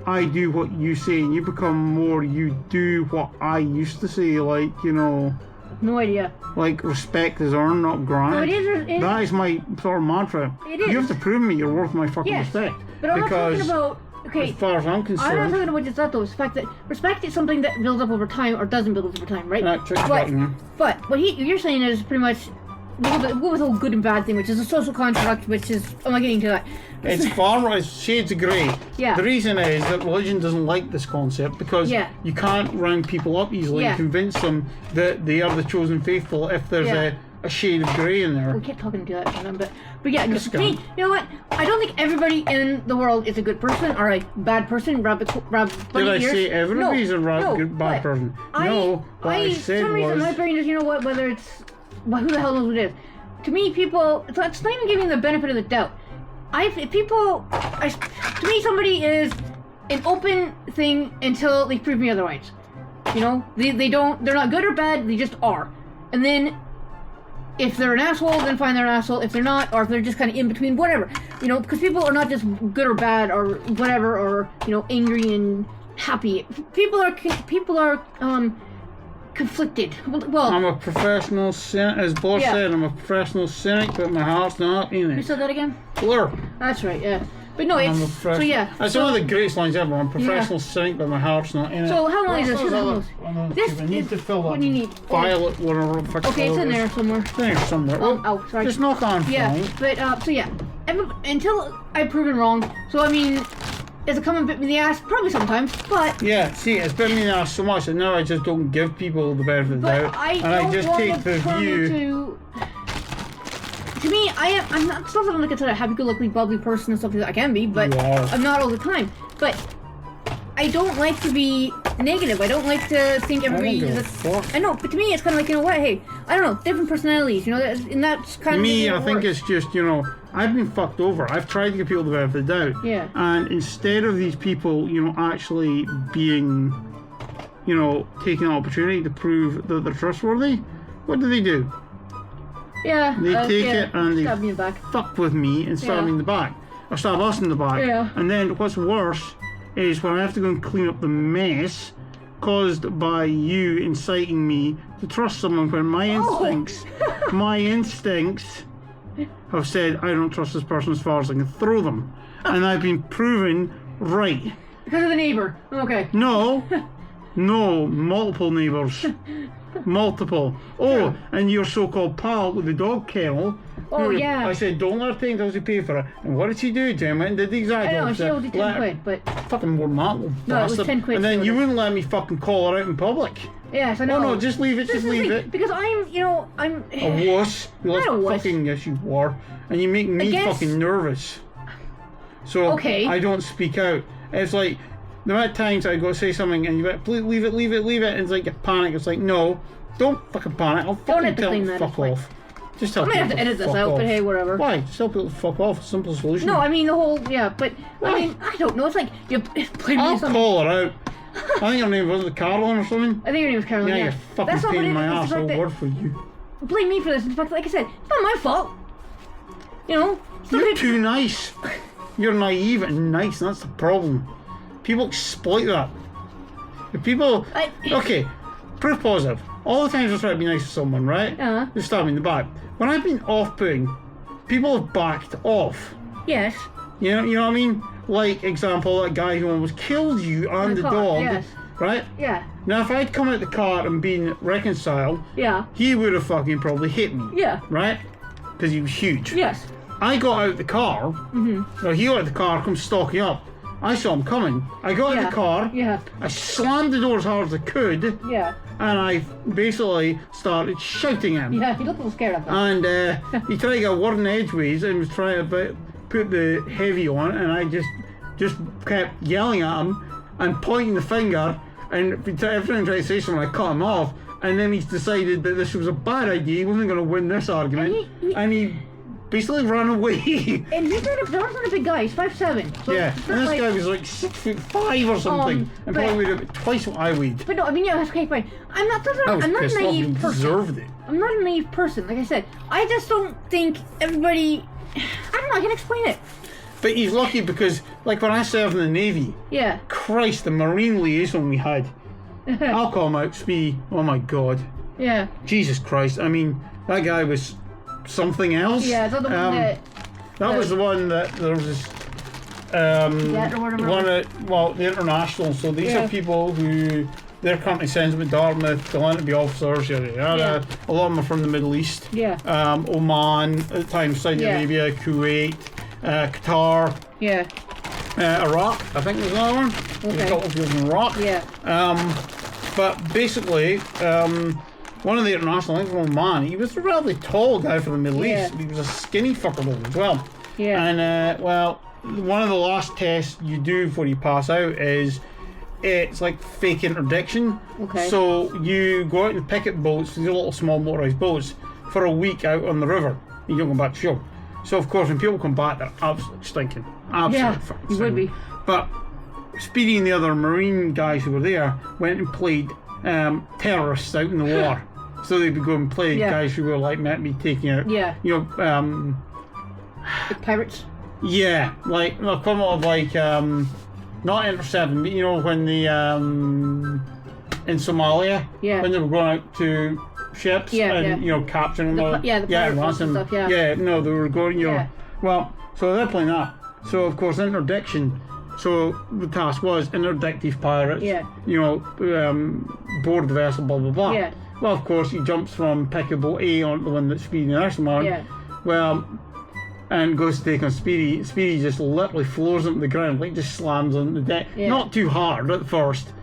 I do what you say, and you become more, you do what I used to say, like, No idea. like respect is earned, not granted. No, it is. That is my sort of mantra. It is. You have to prove me you're worth my fucking Yes. respect. But I'm not because talking about. Okay. as far as I'm I'm not concerned, talking about just that though. It's the fact that respect is something that builds up over time or doesn't build up over time, right? that trick's but, gotten you. but what you're saying is pretty much go with the whole good and bad thing, which is a social construct, which is I'm not getting to that. It's far it's shades of grey. Yeah. The reason is that religion doesn't like this concept because Yeah. you can't round people up easily Yeah. and convince them that they are the chosen faithful if there's Yeah. a shade of grey in there. We keep talking to that, but yeah, Just to me, you know what? I don't think everybody in the world is a good person or a bad person. Did I say everybody's a good bad person? No, what I said for some reason, was my brain is, whether it's, who the hell knows what it is. To me, people, it's not even giving the benefit of the doubt. To me, somebody is an open thing until they prove me otherwise. They're not good or bad, they just are. And then if they're an asshole, then fine, they're an asshole. If they're not, or if they're just kind of in between, whatever. You know, because people are not just good or bad or whatever, or you know, angry and happy. People are conflicted. Well, I'm a professional cynic, as Boss said. I'm a professional cynic, but my heart's not in it. You said that again? Blur. That's right. Yeah. But no, it's so yeah. That's one of the greatest lines ever. I'm a professional cynic, but my heart's not in it. So how long is this? This I need to fill that. What do you need? Violet, whatever. Okay, it's in there somewhere. It's in there somewhere. Oh, sorry. Just knock on. Yeah, but so yeah, until I'm proven wrong. So I mean, does it come and bit me in the ass? Probably sometimes, but yeah. See, it's bit me in the ass so much that now I just don't give people the benefit of the doubt, and I just take the view. To me, I'm not. It's not that I'm like a happy-go-lucky, bubbly person and stuff like that. I can be, but I'm not all the time. But I don't like to be negative. I don't like to think everybody is. I know, but to me, it's kind of like, you know what? Hey, I don't know, different personalities. You know, and that's kind of me. I think it's just, you know, I've been fucked over. I've tried to give people the benefit of the doubt. Yeah. And instead of these people, you know, actually being, you know, taking an opportunity to prove that they're trustworthy, what do? Yeah, they take it and they stab me in the back. Fuck with me and stab me in the back. Or stab us in the back. Yeah. And then what's worse is when I have to go and clean up the mess caused by you inciting me to trust someone when my instincts have said I don't trust this person as far as I can throw them. And I've been proven right. Because of the neighbour. Okay. No, multiple neighbours. Multiple. Oh, and your so-called pal with the dog kennel. Oh, yeah. I said, don't let her take until you pay for it. And what did she do? Jim went and did the exact opposite. I know, she owed you 10 quid, but... Fucking more than that, no, it was 10 quid. And then you wouldn't let me fucking call her out in public. Yes, I know. Oh, no, just leave it, just leave it. Because I'm, you know, I'm... A wuss. Not a wuss. Fucking, yes, you are. And you make me fucking nervous. So, I don't speak out. It's like... The amount of times I go to say something and you go, please leave it, and it's like you panic. It's like, no, don't fucking panic. I'll fucking tell them to fuck off. Just tell people to fuck off. I might have to edit this out, but hey, whatever. Why? Just tell people to fuck off. Simple solution. No, I mean the whole, but I mean, I don't know. It's like, you blame me I'll call her out. I think her name was Caroline or something. I think her name was Caroline, yeah. You're fucking pain in my ass. I'll work for you. Blame me for this. In fact, like I said, it's not my fault. You know? You're too nice. You're naive and nice, and that's the problem. People exploit that. If people... Okay, proof positive. All the times I try to be nice to someone, right? They stab me in the back. When I've been off-putting, people have backed off. Yes. You know what I mean? Like, example, that guy who almost killed you and the dog. Yes. Right? Yeah. Now, if I'd come out the car and been reconciled, he would have fucking probably hit me. Yeah. Right? Because he was huge. Yes. I got out the car. Well, he got out the car, come stalking up. I saw him coming. I got out of the car. I slammed the door as hard as I could. And I basically started shouting at him. Yeah, he looked a little scared of him. And he tried to get a word in edgeways and was trying to put the heavy on, and I just kept yelling at him and pointing the finger. And every time I tried to say something, I cut him off. And then he decided that this was a bad idea. He wasn't going to win this argument. And he basically ran away. And he's not a big guy. He's 5'7". So yeah, and this guy was like 6'5" or something, and probably weighed twice what I weighed. But no, I mean, yeah, that's okay, fine. I'm not a naive person. Deserved it. I'm not a naive person. Like I said, I just don't think everybody. I don't know. I can explain it. But he's lucky because, like, when I served in the Navy. Yeah. Christ, the Marine liaison we had. I'll call him out, Spee. Oh my God. Yeah. Jesus Christ. I mean, that guy was something else. Yeah, it's not the one that was the one that there was this the international. So these are people who their company sends them to Dartmouth, they learn to be officers, yada yada. A lot of them are from the Middle East. Yeah. Oman at the time, Saudi Arabia, Kuwait, Qatar. Yeah. Iraq, I think was another one. Okay. There's a couple of people in Iraq. Yeah. But basically, one of the international, I think from Oman, he was a relatively tall guy from the Middle East. He was a skinny fucker though as well. Yeah. And one of the last tests you do before you pass out is it's like fake interdiction. Okay. So you go out in picket boats, these little small motorised boats, for a week out on the river. You don't come back to shore. So of course when people come back, they're absolutely stinking. Absolutely fucking stinking. You would be. But Speedy and the other Marine guys who were there went and played terrorists out in the war. So they'd be going and play Yeah. guys who were like met me taking out. Yeah. You know, The pirates. yeah, like equivalent of like not Enter 7, but you know when the in Somalia, Yeah. when they were going out to ships Yeah, and yeah. you know capturing The them, pi- yeah, the pirate ships and ransom. stuff, yeah. No, they were going, you know. Yeah. Well, so they're playing that. So of course interdiction. So the task was interdict these pirates. Yeah. You know, board the vessel, blah blah blah. Yeah. Well, of course, he jumps from pickable A onto the one that's Speedy the next one. Yeah. Well, and goes to take on Speedy. Speedy just literally floors him to the ground, like just slams on the deck. Yeah. Not too hard at first.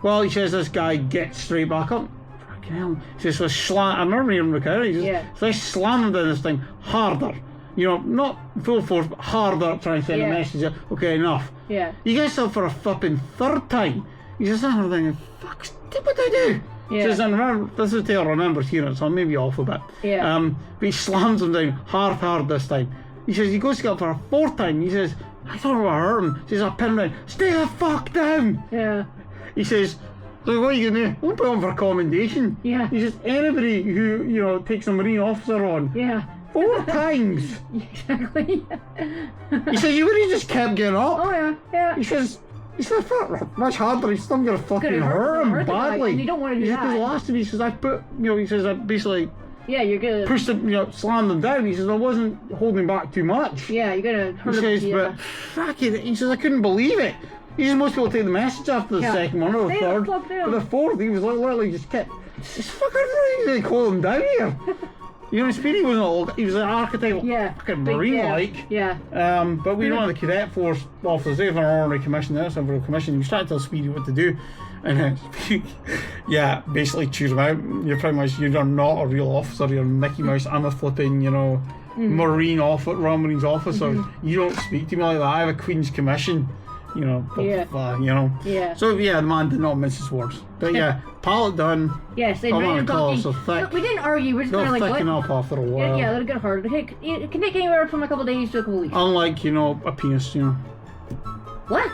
Well, he says this guy gets straight back up. Fucking hell. He says, so slam. I remember hearing him recover. He just so I slam him down this thing harder. You know, not full force, but harder, trying to send a message. Okay, enough. Yeah. He gets up for a flipping third time. He says, I'm thinking, fuck, what did I do? Yeah. He says, I remember, this is the tale I remember hearing it, so I may be off a bit. Yeah. But he slams him down hard this time. He says, he goes to get up for a fourth time. He says, I don't know what hurt him. He says, I pin him down. Stay the fuck down. Yeah. He says, so what are you going to do? Don't put on for a commendation. Yeah. He says, anybody who, you know, takes a Marine officer on. Yeah. 4 times. Exactly. He says, you would have just kept getting up. Oh yeah. Yeah. He says, much harder, he's still going to fucking hurt him badly. And you don't want to do He says, that. the last of he says, I put, you know, he says, I basically Yeah, you're gonna. pushed him, you know, slammed him down. He says, I wasn't holding back too much. Yeah, you're gonna hurt He says, him. but fuck it. He says, I couldn't believe it. He says, most people take the message after the second one or the Stay the third. fuck down. But the fourth, he was literally just kept, it's fucking really going to call him down here. You know, Speedy wasn't all, he was an archetypal fucking Marine-like. Yeah. But we don't have the cadet force officers. They have an ordinary commission, they're a commission. You start to tell Speedy what to do. And then Speedy, basically chews him out. You're pretty much, you're not a real officer, you're Mickey Mouse. I'm a flipping, you know, Royal Marines officer. You don't speak to me like that. I have a Queen's commission. You know, you know. Yeah. So the man did not miss his words. But palette done. Yes, they I'm ran colour so talking. thick. We didn't argue. We're just kind They'll of like thicken what? up after a while. Yeah, let it get hard. It can take anywhere from a couple days to a couple weeks. Unlike, you know, a penis, you know. What?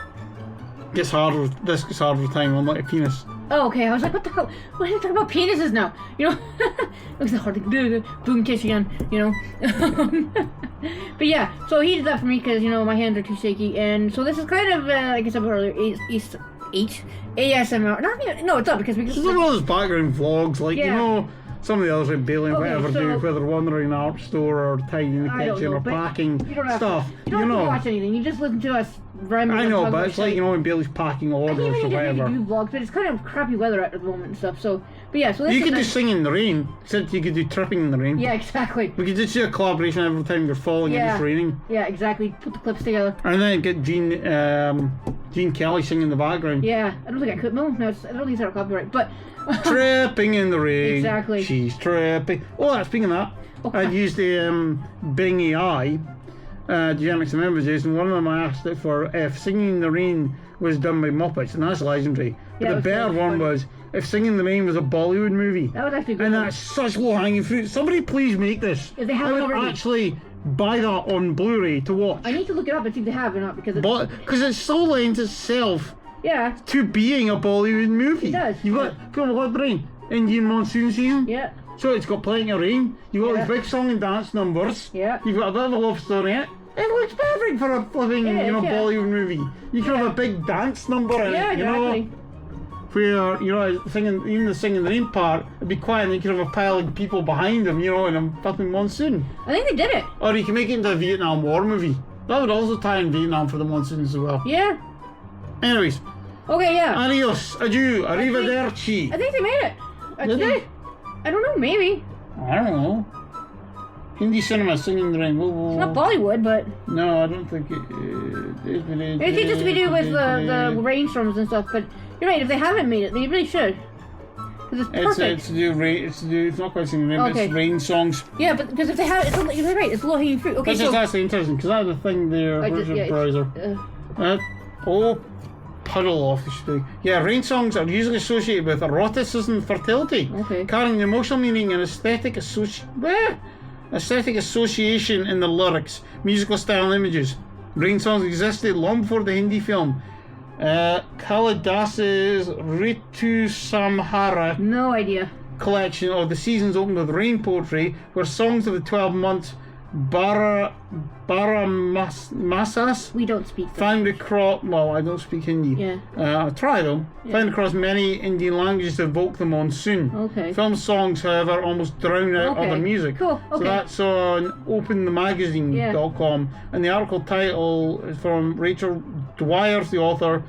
Gets harder. This gets harder with time. Unlike a penis. Oh, okay. I was like, what the hell? Why are you talking about penises now? You know, it was hard to boom kiss again. You know. But yeah, so he did that for me because you know my hands are too shaky, and so this is kind of like I said earlier, ASMR. No, it's not because we. This is one of those background vlogs, like you know, some of the others like Bailey and whatever do, whether wandering in an art store or tidying in the kitchen or packing stuff. You don't have to watch anything. You just listen to us ramble. I know, but it's like you know when Bailey's packing orders or whatever. Do vlogs, but it's kind of crappy weather at the moment and stuff. So, but yeah, so this you could do singing in the rain. Except you could do tripping in the rain. Yeah, exactly. We could just do a collaboration every time you're falling and it's raining. Yeah, exactly. Put the clips together. And then get Gene Kelly singing in the background. Yeah, I don't think I could. No, I don't think it's our copyright, but. Tripping in the rain. Exactly. She's tripping. Oh, speaking of that, I'd used the Bing AI, Genetics and Images, and one of them I asked it for if Singing in the Rain was done by Muppets, and that's legendary. But the better one was if Singing in the Rain was a Bollywood movie. That was actually good. And that's such low-hanging fruit. Somebody please make this. If they have I it would already. actually buy that on Blu-ray to watch. I need to look it up and see if they have it or not because because it so lends itself to being a Bollywood movie. It does. You've got what brain? Indian monsoon season. Yeah. So it's got plenty of rain. You've got these big song and dance numbers. Yeah. You've got a bit of a love story in it. It looks perfect for a flipping, Bollywood movie. You could have a big dance number in it, you know. Where, you know, even the singing the rain part, it'd be quiet and you could have a pile of people behind them, you know, in a fucking monsoon. I think they did it. Or you can make it into a Vietnam War movie. That would also tie in Vietnam for the monsoons as well. Yeah. Anyways. Okay, yeah. Adios, adieu, arrivederci. I think they made it. Did they? I don't know, maybe. I don't know. Hindi cinema singing in the rain. It's not Bollywood, but... No, I don't think it... It could just be to do with the rainstorms and stuff, but you're right, if they haven't made it, they really should. Because it's perfect. It's to do, it's not quite singing rain, but it's rain songs. Yeah, but because if they have it, you're right, it's low-hanging fruit. Okay, This is actually interesting, because I have a thing there. Where's your browser? Puddle off the street. Yeah, rain songs are usually associated with eroticism and fertility, carrying an emotional meaning and aesthetic association in the lyrics, musical style and images. Rain songs existed long before the Hindi film. Kalidas's Ritu Samhara. No idea. collection of the seasons opened with rain poetry, where songs of the 12-month Baramasas We don't speak that. found across. Well, I don't speak Hindi. Yeah. I'll try though. Yeah. Found across many Indian languages to evoke the monsoon. Okay. Film songs, however, almost drown out Okay. other music. Cool, So okay. that's on openthemagazine.com, and the article title is from Rachel Dwyer, the author,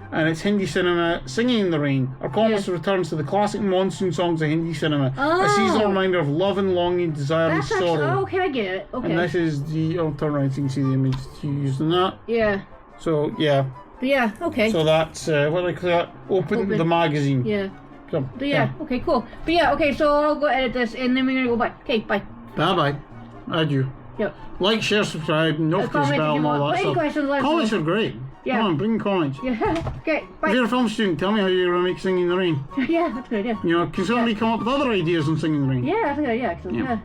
and it's Hindi cinema singing in the rain. Our columnist returns to the classic monsoon songs of Hindi cinema, a seasonal reminder of love and longing, desire That's and sorrow. actually, okay, I get it. Okay. And this is the, I'll turn around so you can see the image used in that. Yeah. So, yeah. But yeah, okay. So that's, what do I call that? Open the magazine. Yeah. So, But yeah, okay, cool. But yeah, okay, so I'll go edit this and then we're gonna go bye. Okay, bye. Bye-bye. Adieu. Yep. Like, share, subscribe, notification comment if bell, you and all want. that Any stuff. questions, let us Comments know. are great. Yeah. Come on, bring comments. Yeah. Okay, If bye. you're a film student, tell me how you're going to make Singing in the Rain. Yeah, that's good, yeah. You know, can somebody come up with other ideas on Singing in the Rain? Yeah, that's a good idea, actually. Yeah. Yeah.